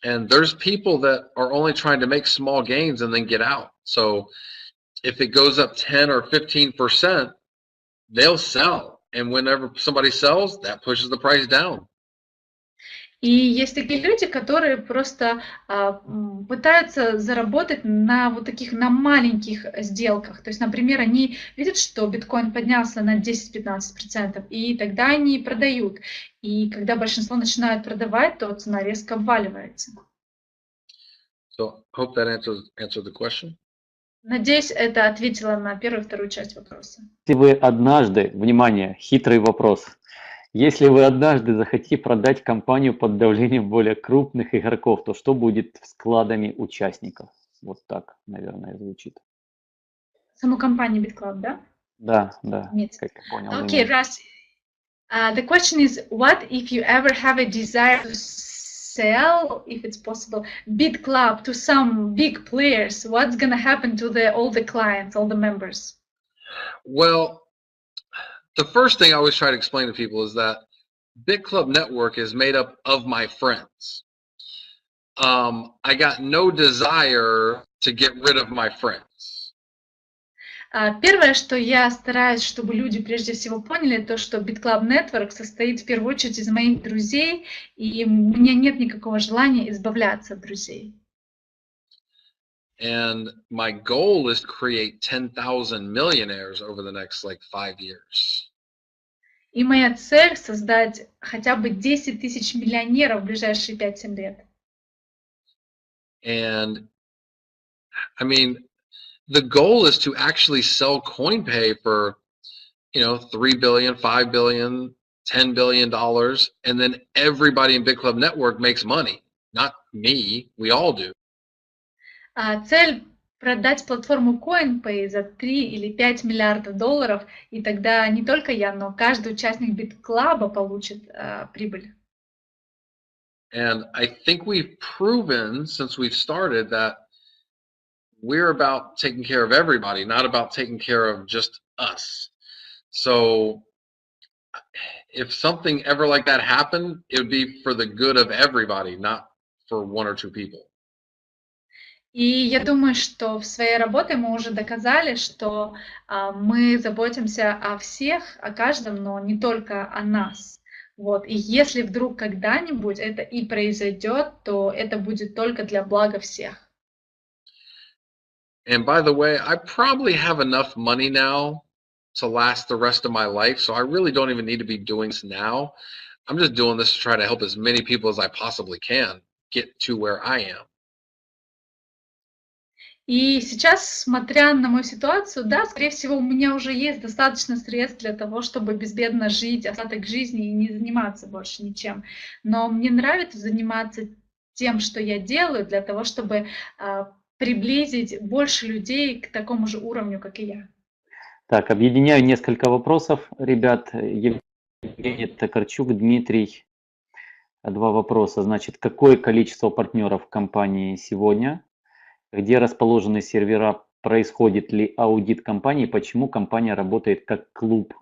And there's people that are only trying to make small gains and then get out. So if it goes up 10 or 15%, they'll sell. And whenever somebody sells, that pushes the price down. И есть такие люди, которые просто пытаются заработать на вот таких, на маленьких сделках. То есть, например, они видят, что биткоин поднялся на 10-15%, и тогда они продают. И когда большинство начинают продавать, то цена резко обваливается. So hope that answered the question. Надеюсь, это ответило на первую и вторую часть вопроса. Если вы однажды, внимание, хитрый вопрос, если вы однажды захотите продать компанию под давлением более крупных игроков, то что будет с вкладами участников? Вот так, наверное, звучит. Саму компанию BitClub, да? Да, Нет. как я понял. Okay, Russ, the question is, what if you ever have a desire to sell, if it's possible, BitClub to some big players? What's going to happen to all the clients, all the members? Well, the first thing I always try to explain to people is that BitclubNetwork is made up of my friends. I got no desire to get rid of my friends. Первое, что я стараюсь, чтобы люди прежде всего поняли, то, что BitclubNetwork состоит в первую очередь из моих друзей, и у меня нет никакого желания избавляться от друзей. And my goal is to create 10,000 millionaires over the next 5 years. И моя цель создать хотя бы 10 тысяч миллионеров в ближайшие 5-7 лет. And I mean, the goal is to actually sell CoinPay for, 3 billion, 5 billion, $10 billion, and then everybody in BitclubNetwork makes money. Not me, we all do. Цель продать платформу CoinPay за 3 или 5 миллиардов долларов, и тогда не только я, но каждый участник BitClub получит прибыль. And I think we've proven since we've started that we're about taking care of everybody, not about taking care of just us. So if something ever like that happened, it would be for the good of everybody, not for one or two people. И я думаю, что в своей работе мы уже доказали, что мы заботимся о всех, о каждом, но не только о нас. Вот. И если вдруг когда-нибудь это и произойдет, то это будет только для блага всех. And by the way, I probably have enough money now to last the rest of my life, so I really don't even need to be doing this now. I'm just doing this to try to help as many people as I possibly can get to where I am. И сейчас, смотря на мою ситуацию, да, скорее всего, у меня уже есть достаточно средств для того, чтобы безбедно жить остаток жизни и не заниматься больше ничем. Но мне нравится заниматься тем, что я делаю, для того, чтобы приблизить больше людей к такому же уровню, как и я. Так, объединяю несколько вопросов, ребят. Евгений Токарчук, Дмитрий. 2 вопроса. Значит, какое количество партнеров в компании сегодня? Где расположены сервера? Происходит ли аудит компании? Почему компания работает как клуб,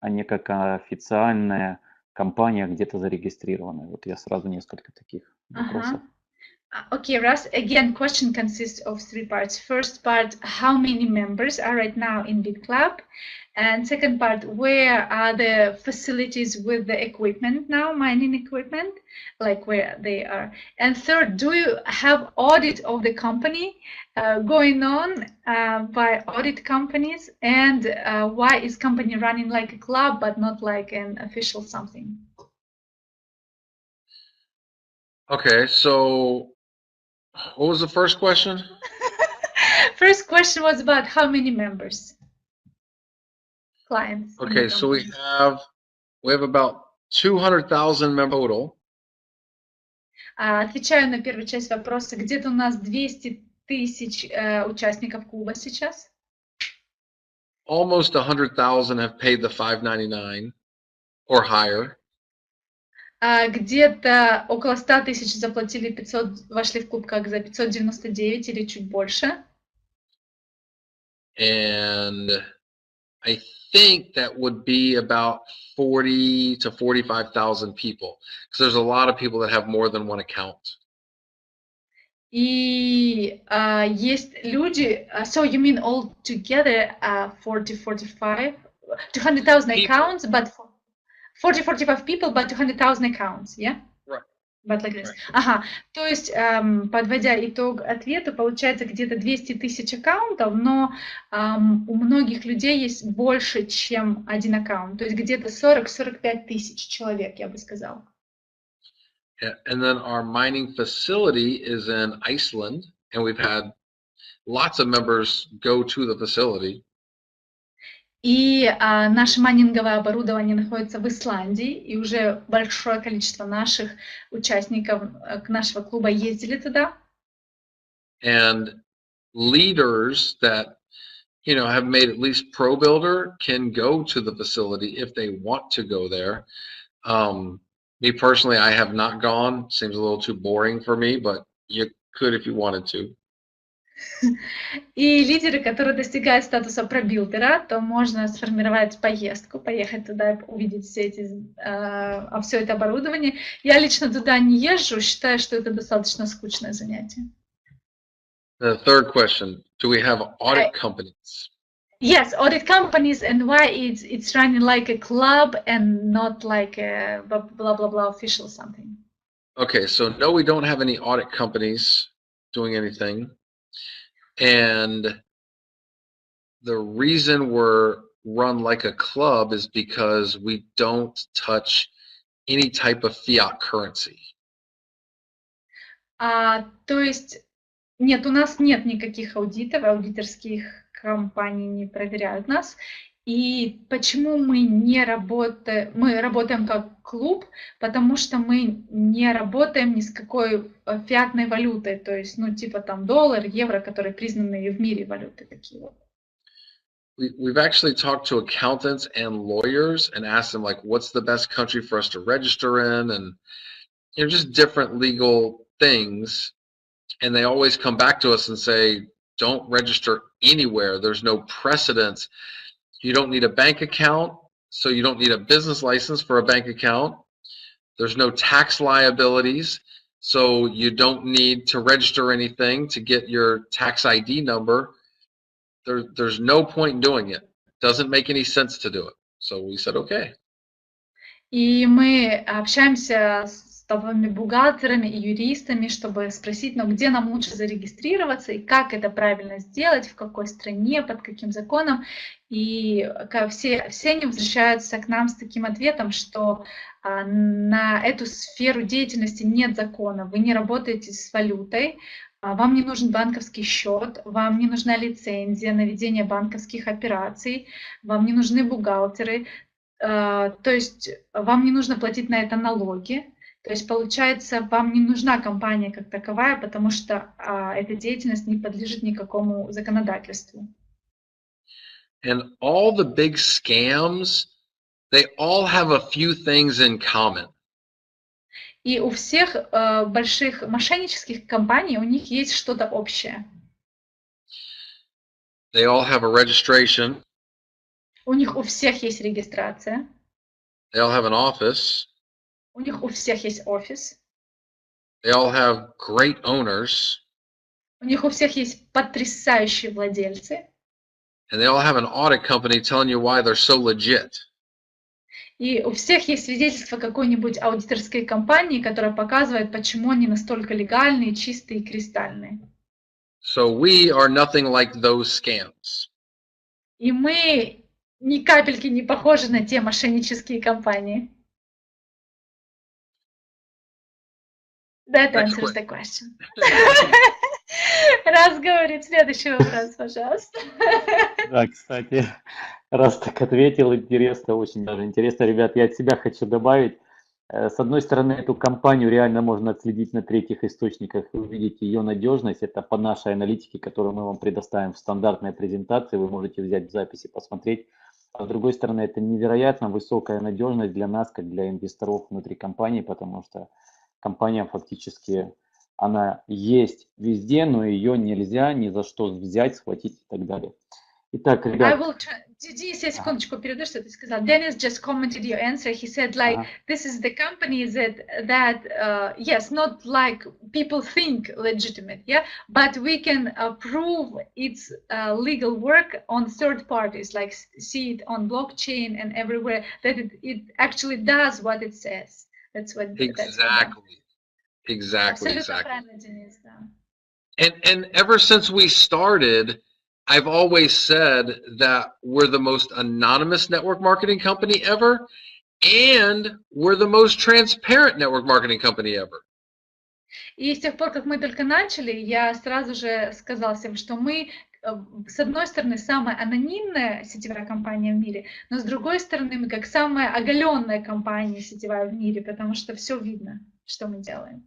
а не как официальная компания, где-то зарегистрированная? Вот я сразу несколько таких вопросов. Okay, Russ, again, question consists of 3 parts. First part, how many members are right now in BitClub? And second part, where are the facilities with the equipment now, mining equipment, like where they are? And third, do you have audit of the company going on by audit companies? And why is company running like a club but not like an official something? Okay, so what was the first question? First question was about how many members, clients. Okay, so we have about 200,000 members total. Отвечаю на первую часть вопроса. Где-то у нас 200 тысяч участников клуба сейчас. almost 100,000 have paid the $5.99 or higher. Где-то около 100 тысяч заплатили 500, вошли в клуб как за 599 или чуть больше. And I think that would be about 40 to 45,000 people, because there's a lot of people that have more than one account. И есть люди, so you mean all together 40, 45, 200,000 accounts, but 40, 45 people, but 200,000 accounts, yeah? Right. But like this. Right. Ага, то есть, подводя итог ответа, получается где-то 200 тысяч аккаунтов, но у многих людей есть больше, чем один аккаунт, то есть где-то 40-45 тысяч человек, я бы сказала. Yeah. And then our mining facility is in Iceland, and we've had lots of members go to the facility. И наше майнинговое оборудование находится в Исландии, и уже большое количество наших участников нашего клуба ездили туда. And leaders that, you know, have made at least Pro Builder can go to the facility if they want to go there. Me personally, I have not gone. Seems a little too boring for me, but you could if you wanted to. И лидеры, которые достигают статуса пробилдера, то можно сформировать поездку, поехать туда и увидеть все это оборудование. Я лично туда не езжу, считаю, что это достаточно скучное занятие. The third question: do we have audit companies? Yes, audit companies, and why it's running like a club and not like a blah blah blah official something. Okay, so no, we don't have any audit companies doing anything. And the reason we're run like a club is because we don't touch any type of fiat currency. То есть, нет, у нас нет никаких аудитов, аудиторских компаний не проверяют нас. И почему мы не работаем, мы работаем как клуб, потому что мы не работаем ни с какой фиатной валютой, то есть, ну, типа там доллар, евро, которые признаны в мире валюты такие вот. We've actually talked to accountants and lawyers and asked them, like, what's the best country for us to register in, and, you know, just different legal things. And they always come back to us and say, don't register anywhere. There's no precedence. You don't need a bank account, so you don't need a business license for a bank account. There's no tax liabilities, so you don't need to register anything to get your tax ID number. There's no point in doing it. Doesn't make any sense to do it. So we said, okay. И мы общаемся с толповыми бухгалтерами и юристами, чтобы спросить, ну, где нам лучше зарегистрироваться и как это правильно сделать, в какой стране, под каким законом. И все они возвращаются к нам с таким ответом, что на эту сферу деятельности нет закона, вы не работаете с валютой, вам не нужен банковский счет, вам не нужна лицензия на ведение банковских операций, вам не нужны бухгалтеры, то есть вам не нужно платить на это налоги. То есть, получается, вам не нужна компания как таковая, потому что эта деятельность не подлежит никакому законодательству. And all the big scams, they all have a few things in common. И у всех больших мошеннических компаний у них есть что-то общее. They all have a registration. У них у всех есть регистрация. They all have an office. У них у всех есть офис. They all have great owners. У них у всех есть потрясающие владельцы. And they all have an audit company telling you why they're so legit. И у всех есть свидетельство какой-нибудь аудиторской компании, которая показывает, почему они настолько легальные, чистые и кристальные. So we are nothing like those scams. И мы ни капельки не похожи на те мошеннические компании. That answers the question. Раз говорит, следующий вопрос, пожалуйста. Да, кстати, раз так ответил, интересно, очень даже интересно. Ребят, я от себя хочу добавить. С одной стороны, эту компанию реально можно отследить на третьих источниках и увидеть ее надежность. Это по нашей аналитике, которую мы вам предоставим в стандартной презентации. Вы можете взять в записи, посмотреть. А с другой стороны, это невероятно высокая надежность для нас, как для инвесторов внутри компании, потому что компания фактически, она есть везде, но ее нельзя ни за что взять, схватить и так далее. Итак, I ребят. will try. Денис, я секундочку перейду, что ты сказал. Dennis just commented your answer. He said, like, this is the company that yes, not like people think legitimate, yeah, but we can prove its legal work on third parties, like see it on blockchain and everywhere, that it actually does what it says. That's what. Exactly. Абсолютно правильно, Денис, да. And ever since we started, I've always said that we're the most anonymous network marketing company ever, and we're the most transparent network marketing company ever. И с тех пор, как мы только начали, я сразу же сказала всем, что мы, с одной стороны, самая анонимная сетевая компания в мире, но с другой стороны, мы как самая оголенная компания сетевая в мире, потому что все видно, что мы делаем.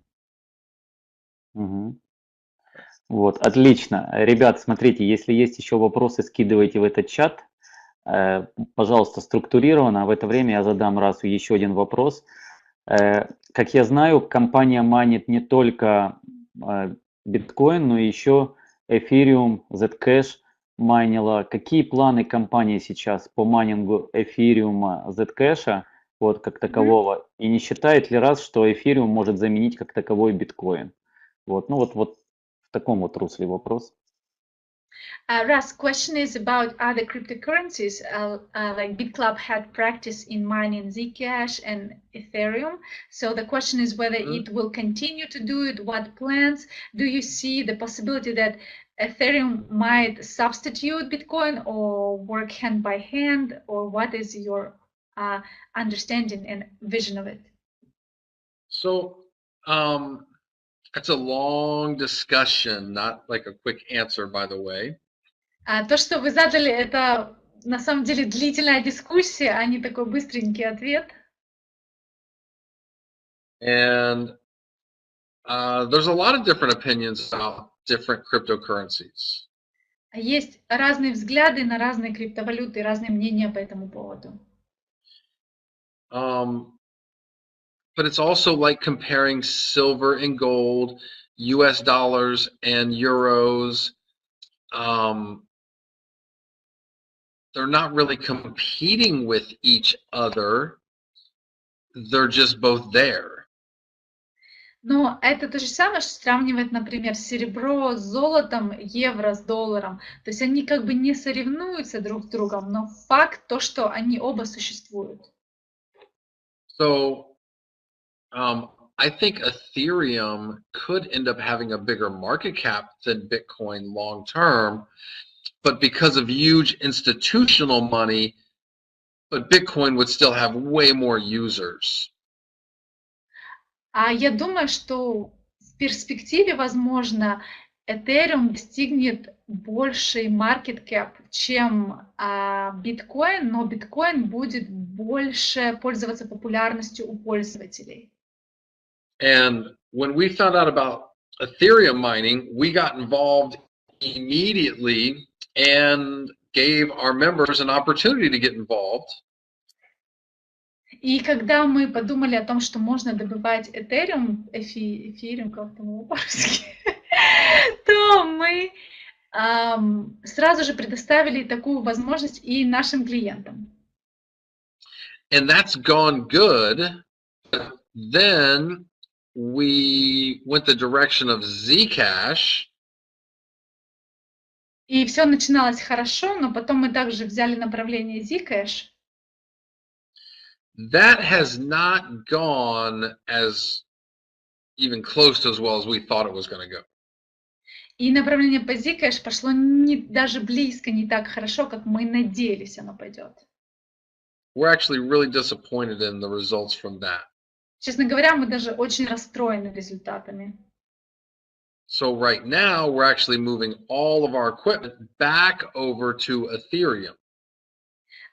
Вот, отлично. Ребят, смотрите, если есть еще вопросы, скидывайте в этот чат. Пожалуйста, структурированно. В это время я задам Расу еще один вопрос. Как я знаю, компания майнит не только биткоин, но еще эфириум, Zcash майнила. Какие планы компании сейчас по майнингу эфириума, Zcash, вот как такового? И не считает ли Рас, что эфириум может заменить как таковой биткоин? Вот, ну вот в таком вот русле вопрос. Russ, question is about other cryptocurrencies. Like BitClub had practice in mining Zcash and Ethereum. So the question is whether it will continue to do it, what plans. Do you see the possibility that Ethereum might substitute Bitcoin or work hand by hand, or what is your understanding and vision of it? So, that's a long discussion, not like a quick answer, by the way. То, что вы задали, это на самом деле длительная дискуссия, а не такой быстренький ответ. And there's a lot of different opinions about different cryptocurrencies. Есть разные взгляды на разные криптовалюты, разные мнения по этому поводу. But it's also like comparing silver and gold, US dollars and euros. They're not really competing with each other. They're just both there. Но это то же самое, что сравнивать, например, серебро с золотом, евро с долларом. То есть они как бы не соревнуются друг с другом, но факт то, что они оба существуют. So, I think Ethereum could end up having a bigger market cap than Bitcoin long term, but because of huge institutional money, but Bitcoin would still have way more users. А я думаю, что в перспективе, возможно, Ethereum достигнет больший market cap, чем биткоин, но биткоин будет больше пользоваться популярностью у пользователей. And when we found out about Ethereum mining, we got involved immediately and gave our members an opportunity to get involved. И когда мы подумали о том, что можно добывать Ethereum, эфириум, как там по-русски, то мы сразу же предоставили такую возможность и нашим клиентам. And that's gone good. Then we went the direction of Zcash. И все начиналось хорошо, но потом мы также взяли направление Zcash. That has not gone as even close to as well as we thought it was going to go. И направление по Zcash пошло даже близко не так хорошо, как мы надеялись, оно пойдет. We're actually really disappointed in the results from that. Честно говоря, мы даже очень расстроены результатами. So right now, we're actually moving all of our equipment back over to Ethereum.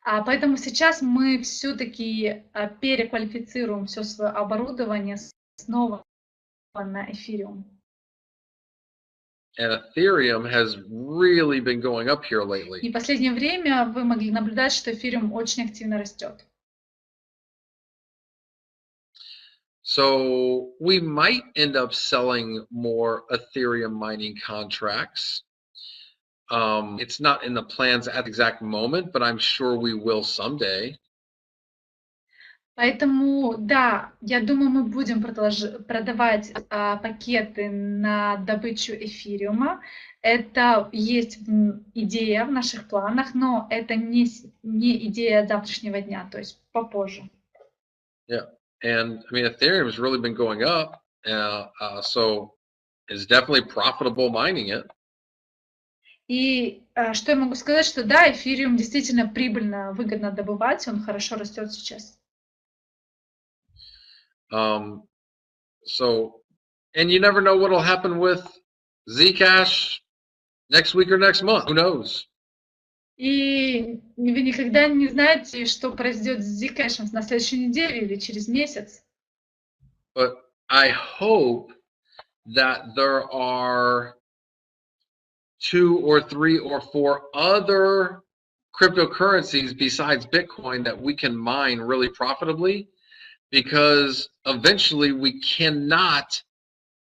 Поэтому сейчас мы все-таки переквалифицируем все свое оборудование снова на эфириум. And Ethereum has really been going up here lately. И в последнее время вы могли наблюдать, что эфириум очень активно растет. So we might end up selling more Ethereum mining contracts. It's not in the plans at the exact moment, but I'm sure we will someday. Поэтому, да, я думаю, мы будем продавать пакеты на добычу эфириума. Это есть идея в наших планах, но это не идея завтрашнего дня, то есть попозже. Yeah, and I mean, Ethereum has really been going up, so it's definitely profitable mining it. И что я могу сказать, что да, эфириум действительно прибыльно, выгодно добывать, он хорошо растет сейчас. So, and you never know what will happen with Zcash next week or next month. Who knows? И вы никогда не знаете, что произойдет с Zcash на следующей неделе или через месяц. But I hope that there are 2 or 3 or 4 other cryptocurrencies besides Bitcoin that we can mine really profitably, because eventually we cannot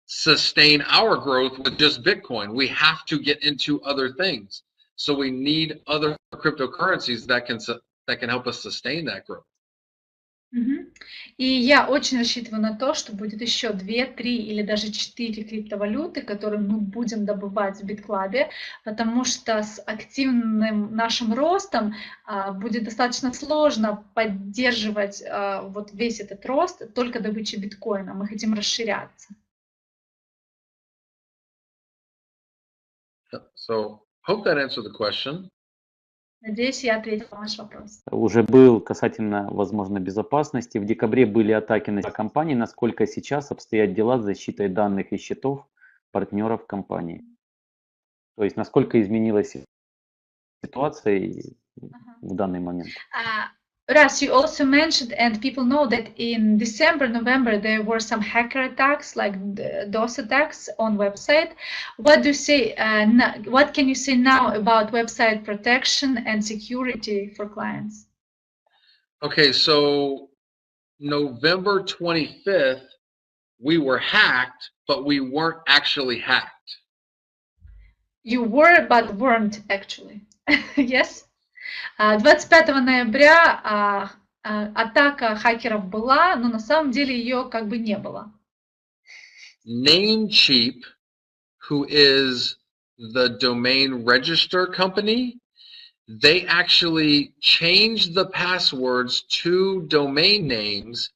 sustain our growth with just Bitcoin. We have to get into other things. So we need other cryptocurrencies that can help us sustain that growth. И я очень рассчитываю на то, что будет еще 2, 3 или даже 4 криптовалюты, которые мы будем добывать в BitClub, потому что с активным нашим ростом будет достаточно сложно поддерживать вот весь этот рост только добычей биткоина. Мы хотим расширяться. So, hope that answered the question. Надеюсь, я ответила на ваш вопрос. Уже был касательно, возможно, безопасности. В декабре были атаки на компании. Насколько сейчас обстоят дела с защитой данных и счетов партнеров компании? То есть, насколько изменилась ситуация в данный момент? Russ, you also mentioned, and people know that in December, November, there were some hacker attacks, like DOS attacks on website. What do you say? What can you say now about website protection and security for clients? Okay, so November 25th, we were hacked, but we weren't actually hacked. You were, but weren't actually. Yes? 25 ноября атака хакеров была, но на самом деле ее как бы не было. Namecheap, who is the domain register company, they actually changed the passwords to domain names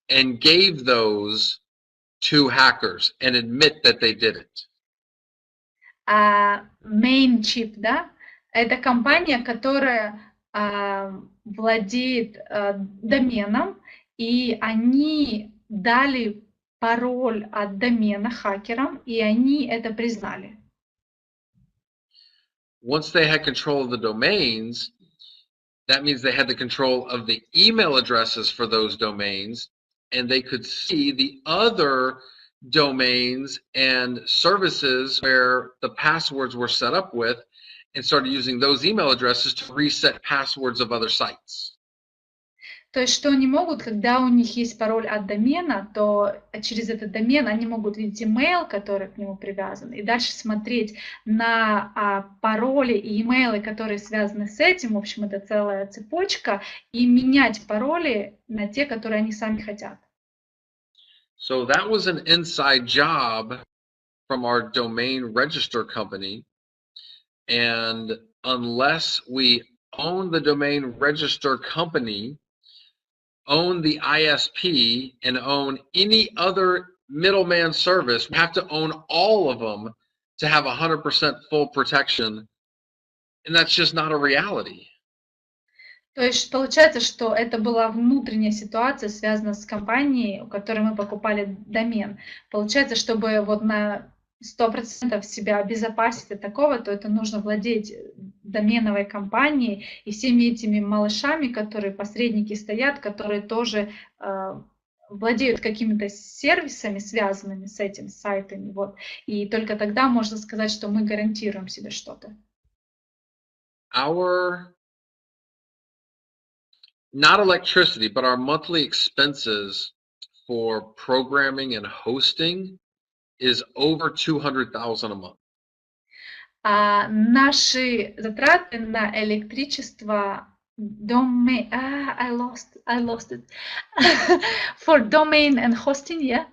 and gave those to hackers and admit that they did it. Namecheap, да? Это компания, которая владеет доменом, и они дали пароль от домена хакерам, и они это признали. Once they had control of the domains, that means they had the control of the email addresses for those domains, and they could see the other domains and services where the passwords were set up with, and started using those email addresses to reset passwords of other sites. То есть, что они могут, когда у них есть пароль от домена, то через этот домен они могут видеть email, который к нему привязан, и дальше смотреть на пароли и имейлы, которые связаны с этим, в общем, это целая цепочка, и менять пароли на те, которые они сами хотят. So that was an inside job from our domain register company. And unless we own the domain register company, own the ISP, and own any other middleman service, we have to own all of them to have 100% full protection. And that's just not a reality. То есть получается, что это была внутренняя ситуация, связанная с компанией, у которой мы покупали домен. Получается, чтобы вот на 100% себя обезопасить от такого, то это нужно владеть доменовой компанией и всеми этими малышами, которые посредники стоят, которые тоже владеют какими-то сервисами, связанными с этим сайтами. Вот. И только тогда можно сказать, что мы гарантируем себе что-то. Our, not electricity, but our monthly expenses for programming and hosting is over 200,000 a month. Наши затраты на электричество, I lost it. For domain and hosting, yeah?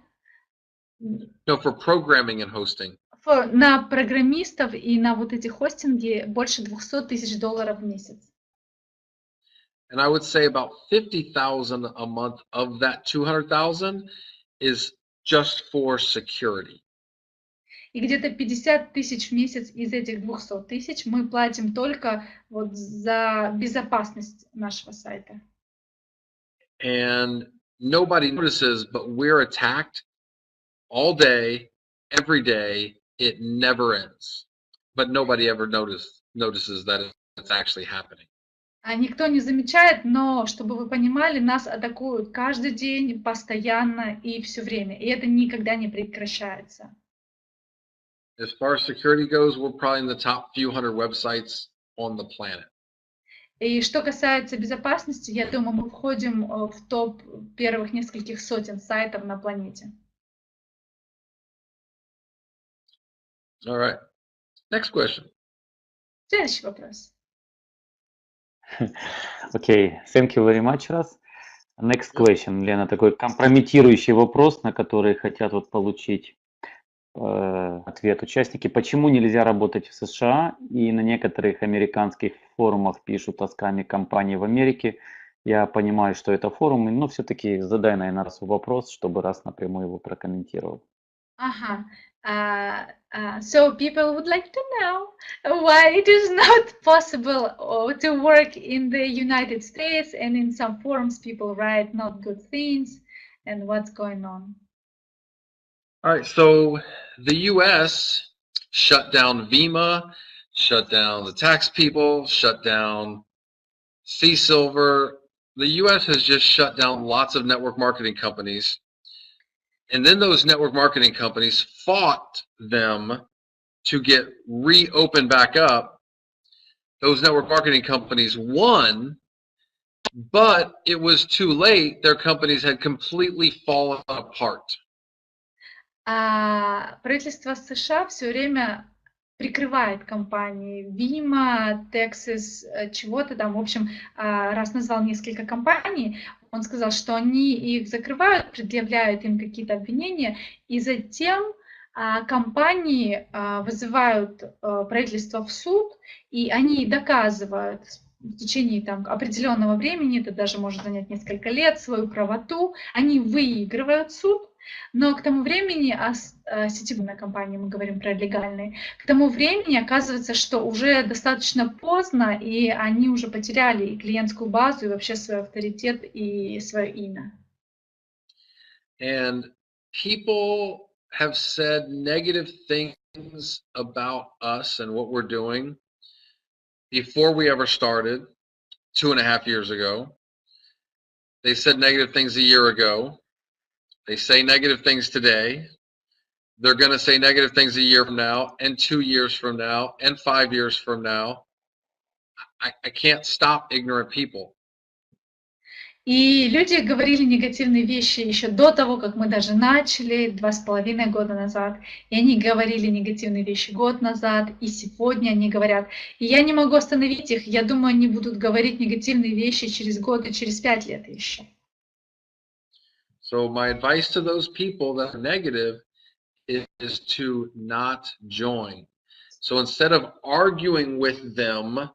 No, for programming and hosting. На программистов и на вот эти хостинги больше $200,000 в месяц. And I would say about 50,000 a month of that 200,000 is just for security. И где-то 50,000 в месяц из этих 200,000 мы платим только вот за безопасность нашего сайта. And nobody notices, but we're attacked all day, every day. It never ends. But nobody ever notices that it's actually happening. А никто не замечает, но, чтобы вы понимали, нас атакуют каждый день, постоянно и все время. И это никогда не прекращается. As far as security goes, we're probably in the top few hundred websites on the planet. И что касается безопасности, я думаю, мы входим в топ первых нескольких сотен сайтов на планете. All right. Next question. Следующий вопрос. Okay, thank you very much, Russ. Next question, Лена, такой компрометирующий вопрос, на который хотят вот получить ответ участники. Почему нельзя работать в США и на некоторых американских форумах пишут о скаме компании в Америке? Я понимаю, что это форумы, но все-таки задай, наверное, Расу вопрос, чтобы Рас напрямую его прокомментировал. Ага. So people would like to know why it is not possible to work in the United States, and in some forums people write not good things, and what's going on. All right, so the U.S. shut down VEMA, shut down the tax people, shut down C-Silver. The U.S. has just shut down lots of network marketing companies. And then those network marketing companies fought them to get reopened back up. Those network marketing companies won, but it was too late. Their companies had completely fallen apart. Правительство США все время прикрывает компании Vima, Texas, чего-то там. В общем, раз назвал несколько компаний, он сказал, что они их закрывают, предъявляют им какие-то обвинения, и затем компании вызывают правительство в суд, и они доказывают в течение там определенного времени, это даже может занять несколько лет, свою правоту, они выигрывают суд. Но к тому времени, сетевые компании, мы говорим про легальные, к тому времени оказывается, что уже достаточно поздно, и они уже потеряли и клиентскую базу, и вообще свой авторитет, и свое имя. And people have said negative things about us and what we're doing before we ever started 2.5 years ago. They said negative things a year ago. They say negative things today. They're going to say negative things a year from now, and 2 years from now, and 5 years from now. I can't stop ignorant people. И люди говорили негативные вещи еще до того, как мы даже начали, 2,5 года назад. И они говорили негативные вещи год назад, и сегодня они говорят. И я не могу остановить их. Я думаю, они будут говорить негативные вещи через год и через 5 лет еще. So my advice to those people that are negative is to not join. So instead of arguing with them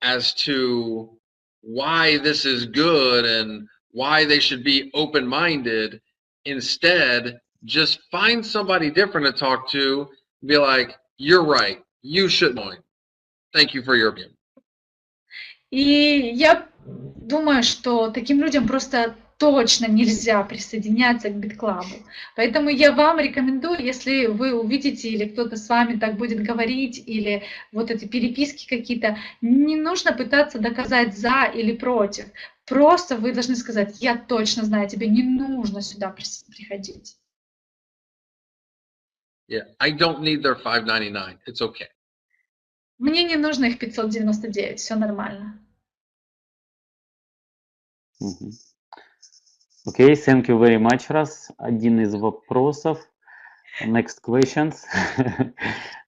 as to why this is good and why they should be open-minded, instead just find somebody different to talk to, be like, you're right, you should join. Thank you for your opinion. И я думаю, что таким людям просто точно нельзя присоединяться к BitClub. Поэтому я вам рекомендую, если вы увидите или кто-то с вами так будет говорить, или вот эти переписки какие-то, не нужно пытаться доказать за или против. Просто вы должны сказать: я точно знаю, тебе не нужно сюда приходить. Yeah, I don't need their $5.99. It's okay. Мне не нужно их 599, все нормально. Окей, thank you very much, Russ. Один из вопросов. Next questions.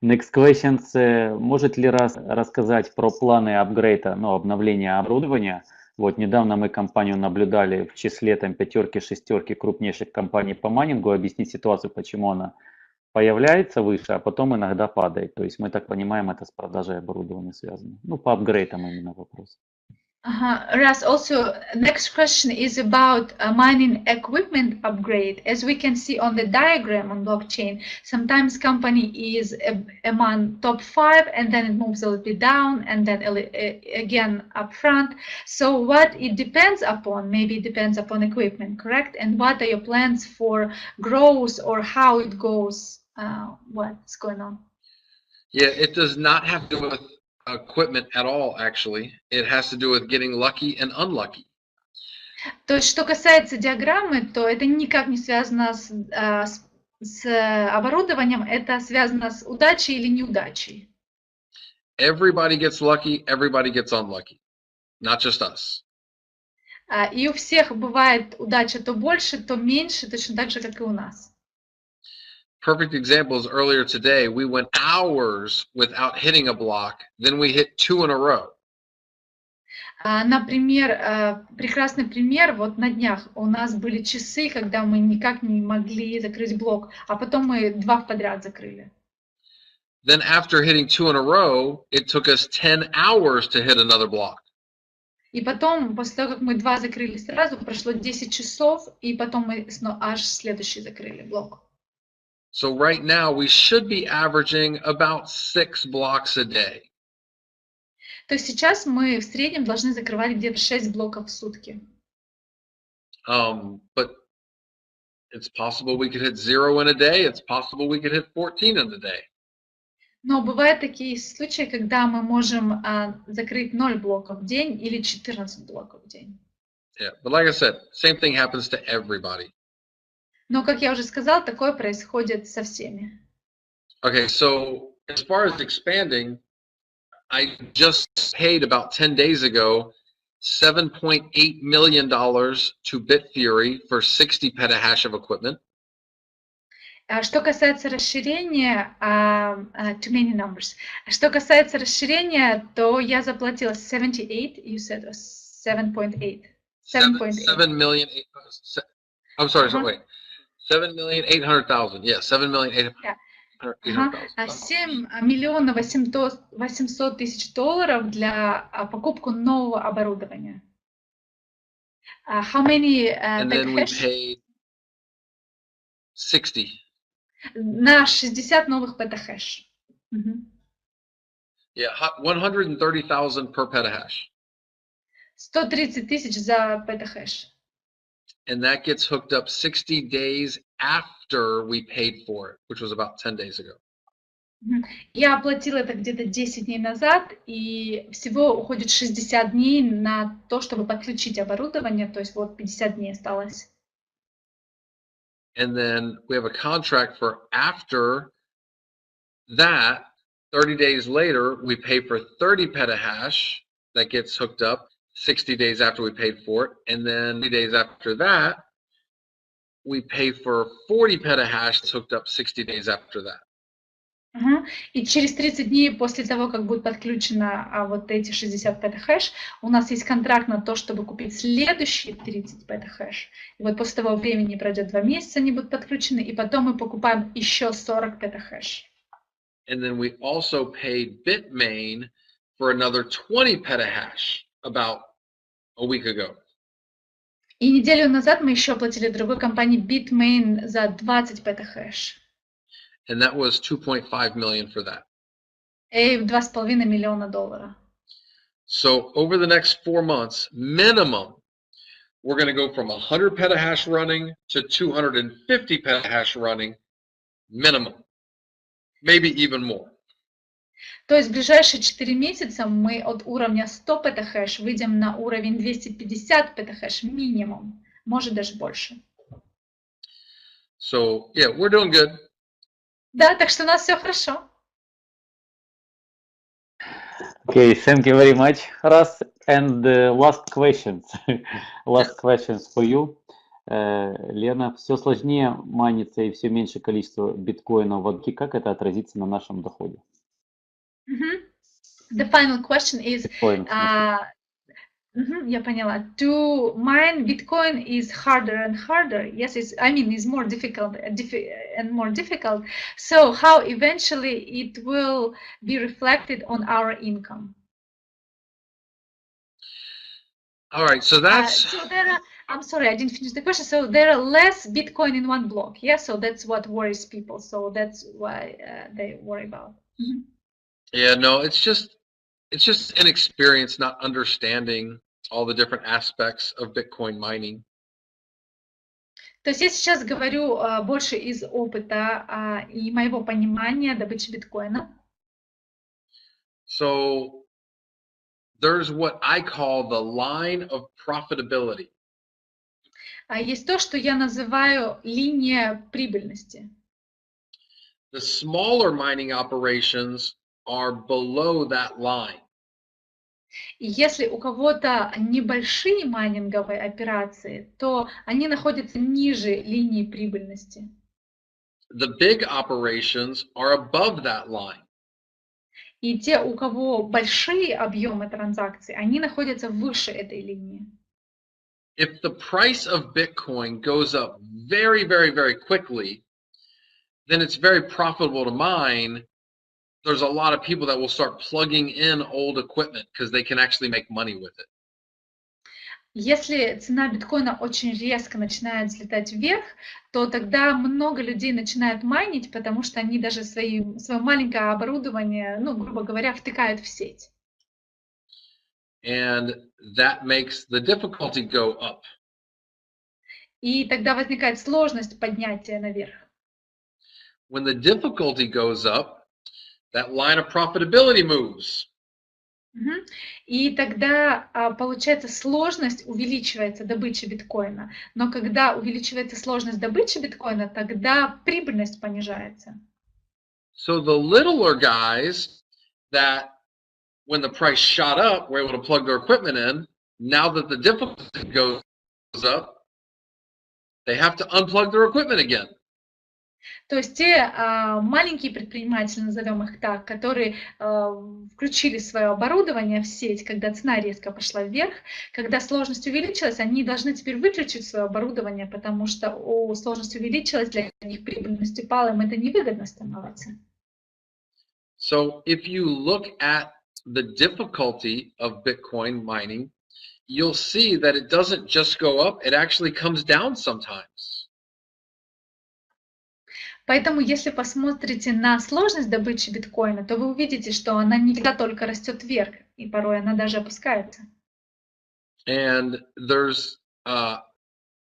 Next questions. Может ли рассказать про планы апгрейда, обновления оборудования? Вот недавно мы компанию наблюдали в числе там 5-6 крупнейших компаний по майнингу. Объяснить ситуацию, почему она появляется выше, а потом иногда падает. То есть мы так понимаем, это с продажей оборудования связано. По апгрейдам именно вопрос. Russ, also next question is about mining equipment upgrade. As we can see on the diagram on blockchain, sometimes company is among top 5 and then it moves a little bit down and then again up front. So what it depends upon, maybe it depends upon equipment, correct? And what are your plans for growth or how it goes? What's going on? Yeah, it does not have to do with equipment at all, actually. It has to do with getting lucky and unlucky. То есть, что касается диаграммы, то это никак не связано с оборудованием, это связано с удачей или неудачей. Everybody gets lucky, everybody gets unlucky, not just us. И у всех бывает удача то больше, то меньше, точно так же, как и у нас. Perfect example is earlier today, we went hours without hitting a block, then we hit 2 in a row. Например, прекрасный пример, вот на днях у нас были часы, когда мы никак не могли закрыть блок, а потом мы 2 подряд закрыли. Then after hitting 2 in a row, it took us 10 hours to hit another block. И потом, после того, как мы 2 закрыли сразу, прошло 10 часов, и потом мы аж следующий закрыли блок. So right now we should be averaging about 6 blocks a day. То есть сейчас мы в среднем должны закрывать где-то 6 блоков в сутки. But it's possible we could hit 0 in a day. It's possible we could hit 14 in a day. Но бывают такие случаи, когда мы можем закрыть 0 блоков в день или 14 блоков в день. Yeah, but like I said, same thing happens to everybody. Но, как я уже сказал, такое происходит со всеми. Okay, so as far as expanding, I just paid about 10 days ago $7.8 million to Bitfury for 60 petahash of equipment. Что касается расширения, too many numbers. Что касается расширения, то я заплатила 78, you said 7.8. 7 million. I'm sorry, wait. 7,800,000. Yeah, 7,800,000. 7 миллионов 800 тысяч долларов для покупку нового оборудования. How many and then we paid 60. На 60 новых петахэш. Yeah, 130,000 per petahash. 130 тысяч за петахэш. And that gets hooked up 60 days after we paid for it, which was about 10 days ago. Я оплатила это где-то 10 дней назад, и всего уходит 60 дней на то, чтобы подключить оборудование, то есть вот 50 дней осталось. And then we have a contract for after that, 30 days later, we pay for 30 petahash that gets hooked up 60 days after we paid for it. And then 30 days after that, we pay for 40 petahash that's hooked up 60 days after that. И через 30 дней после того, как будет подключено вот эти 60 петахэш, у нас есть контракт на то, чтобы купить следующие 30 петахэш. И вот после того времени пройдет 2 месяца, они будут подключены, и потом мы покупаем еще 40 петахэш. And then we also paid Bitmain for another 20 petahash about a week ago. И неделю назад мы еще оплатили другой компании Bitmain за 20 петахэш. And that was 2.5 million for that. И 2,5 миллиона долларов. So over the next 4 months, minimum, we're going to go from 100 petahash running to 250 petahash running minimum, maybe even more. То есть в ближайшие 4 месяца мы от уровня 100 петахэш выйдем на уровень 250 петахэш минимум, может даже больше. So, yeah, we're doing good. Да, так что у нас все хорошо. Okay, thank you very much, Russ. And last questions. Last questions for you. Лена, все сложнее майнится и все меньше количество биткоинов в объеме. Как это отразится на нашем доходе? The final question is, я поняла. To mine Bitcoin is harder and harder. Yes, it's more difficult and more difficult. So how eventually it will be reflected on our income? All right, so that's. I'm sorry, I didn't finish the question. So there are less Bitcoin in one block. Yeah, so that's what worries people. So that's why they worry about. Yeah, no, it's just inexperience, not understanding all the different aspects of Bitcoin mining. То есть я сейчас говорю больше из опыта и моего понимания добычи биткоина. So there's what I call the line of profitability. Есть то, что я называю линия прибыльности. The smaller mining operations are below that line. И если у кого-то небольшие майнинговые операции, то они находятся ниже линии прибыльности. The big operations are above that line. И те, у кого большие объемы транзакций, они находятся выше этой линии. If the price of Bitcoin goes up very, very, very quickly, then it's very profitable to mine. There's a lot of people that will start plugging in old equipment because they can actually make money with it. Если цена биткоина очень резко начинает взлетать вверх, то тогда много людей начинают майнить, потому что они даже свое маленькое оборудование, грубо говоря, втыкают в сеть. And that makes the difficulty go up. И тогда возникает сложность поднятия наверх. When the difficulty goes up, that line of profitability moves. И тогда получается сложность увеличивается добыча биткоина. Но когда увеличивается сложность добычи биткоина, тогда прибыльность понижается. So the littler guys that when the price shot up were able to plug their equipment in, now that the difficulty goes up, they have to unplug their equipment again. То есть те маленькие предприниматели, назовем их так, которые включили свое оборудование в сеть, когда цена резко пошла вверх, когда сложность увеличилась, они должны теперь выключить свое оборудование, потому что сложность увеличилась, для них прибыльность упала, им это невыгодно становится. So if you look at the difficulty of Bitcoin mining, you'll see that it doesn't just go up, it actually comes down sometimes. Поэтому, если посмотрите на сложность добычи биткоина, то вы увидите, что она не всегда только растет вверх, и порой она даже опускается. And there's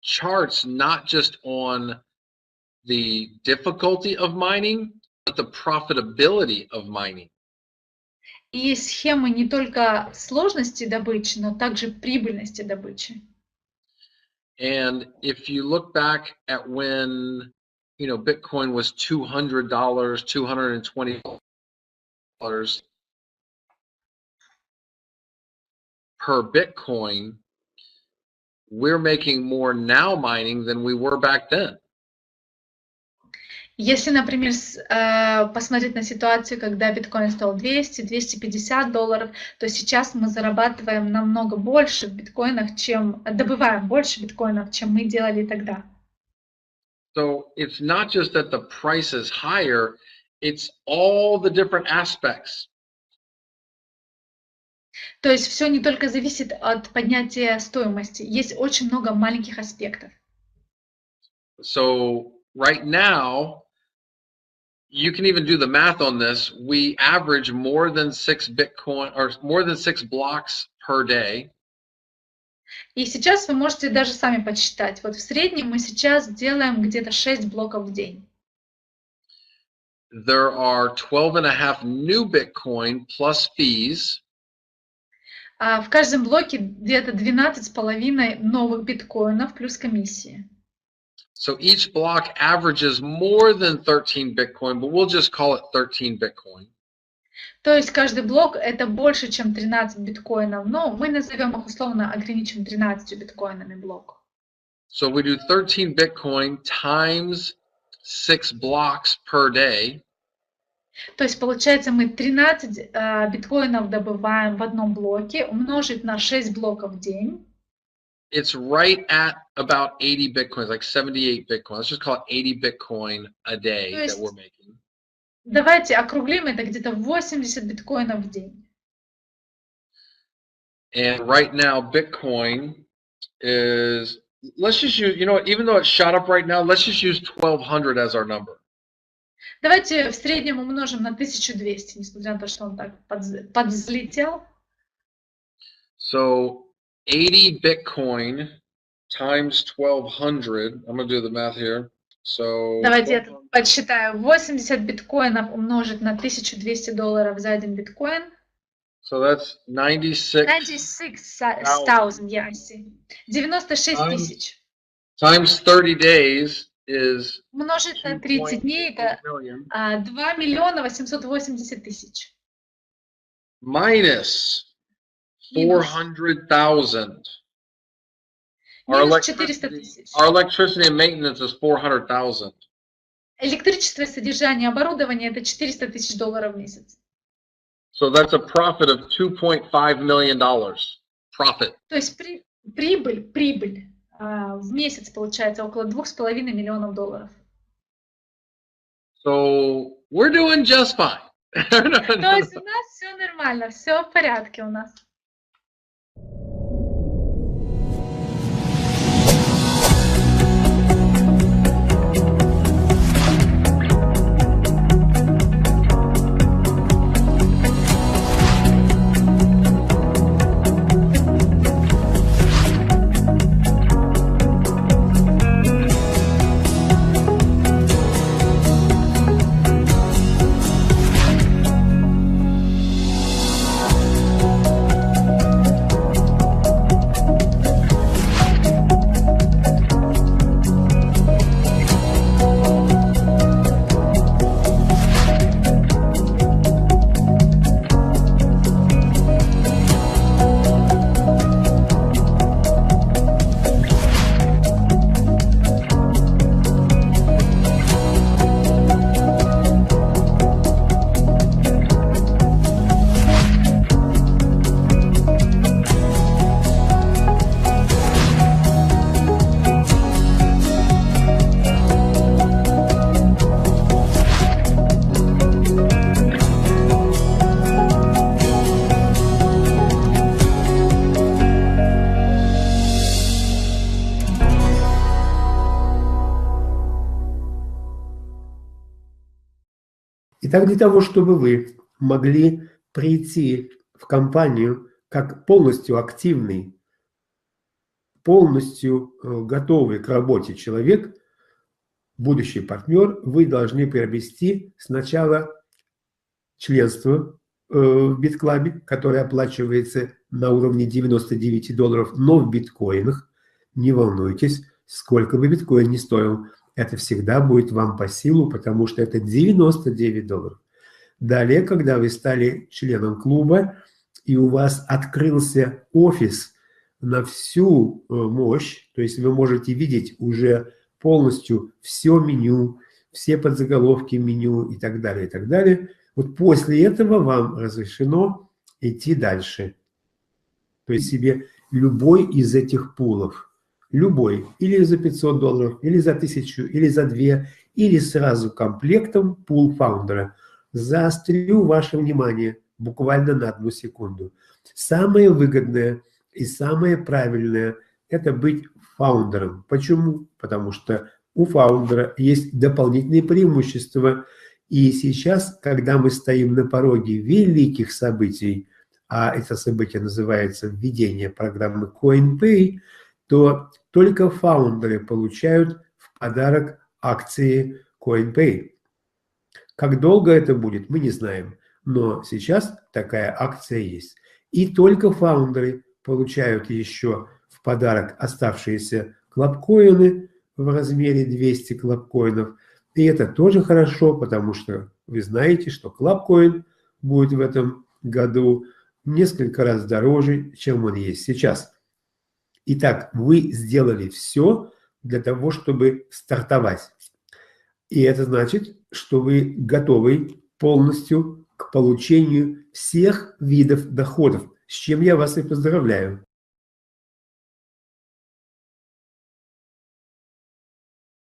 charts not just on the difficulty of mining, but the profitability of mining. И есть схемы не только сложности добычи, но также прибыльности добычи. And if you look back at when Bitcoin was $200, $220 per Bitcoin, we're making more now mining than we were back then. Если, например, посмотреть на ситуацию, когда биткоин стоил $200-250, то сейчас мы зарабатываем намного больше в биткоинах, добываем больше биткоинов, чем мы делали тогда. So it's not just that the price is higher, it's all the different aspects. То есть все не только зависит от поднятия стоимости, есть очень много маленьких аспектов. So right now, you can even do the math on this. We average more than 6 Bitcoin or more than 6 blocks per day. И сейчас вы можете даже сами подсчитать. Вот в среднем мы сейчас делаем где-то 6 блоков в день. There are 12.5 new Bitcoin plus fees. В каждом блоке где-то 12,5 новых биткоинов плюс комиссии. So each block averages more than 13 Bitcoin, but we'll just call it 13 Bitcoin. То есть каждый блок это больше, чем 13 биткоинов, но мы назовем их условно, ограничим 13 биткоинами блок. So we do 13 Bitcoin times 6 blocks per day. То есть получается мы 13 биткоинов добываем в одном блоке, умножить на 6 блоков в день. It's right at about 80 Bitcoins, like 78 Bitcoin. Let's just call it 80 Bitcoin a day that we're making. Давайте округлим, это где-то 80 биткоинов в день. And right now, Bitcoin is, let's just use, you know what, even though it shot up right now, let's just use 1200 as our number. Давайте в среднем умножим на 1200, несмотря на то, что он так подвзлетел. So 80 Bitcoin times 1200, I'm going to do the math here. So давайте я подсчитаю. 80 биткоинов умножить на $1200 за один биткоин. So that's 96,000, yeah, I see. 96 тысяч. Times 30 days is умножить на 30 дней это 2 миллиона 880 тысяч. Minus 400,000. Минус 400 тысяч. Our electricity and maintenance is 400,000. Электричество и содержание оборудования это $400 тысяч в месяц. So that's a profit of $2.5 million. Profit. То есть прибыль в месяц получается около $2,5 миллионов. So we're doing just fine. То есть у нас все нормально, все в порядке у нас. Итак, для того, чтобы вы могли прийти в компанию как полностью активный, полностью готовый к работе человек, будущий партнер, вы должны приобрести сначала членство в BitClub, которое оплачивается на уровне $99, но в биткоинах. Не волнуйтесь, сколько бы биткоин ни стоил, это всегда будет вам по силу, потому что это $99. Далее, когда вы стали членом клуба, и у вас открылся офис на всю мощь, то есть вы можете видеть уже полностью все меню, все подзаголовки меню и так далее, и так далее. Вот после этого вам разрешено идти дальше. То есть себе любой из этих пулов, любой, или за $500, или за 1000, или за 2, или сразу комплектом пул фаундера. Заострю ваше внимание буквально на 1 секунду. Самое выгодное и самое правильное – это быть фаундером. Почему? Потому что у фаундера есть дополнительные преимущества. И сейчас, когда мы стоим на пороге великих событий, а это событие называется введение программы CoinPay, то только фаундеры получают в подарок акции CoinPay. Как долго это будет, мы не знаем, но сейчас такая акция есть. И только фаундеры получают еще в подарок оставшиеся клабкоины в размере 200 клабкоинов. И это тоже хорошо, потому что вы знаете, что клабкоин будет в этом году несколько раз дороже, чем он есть сейчас. Итак, вы сделали все для того, чтобы стартовать. И это значит, что вы готовы полностью к получению всех видов доходов, с чем я вас и поздравляю.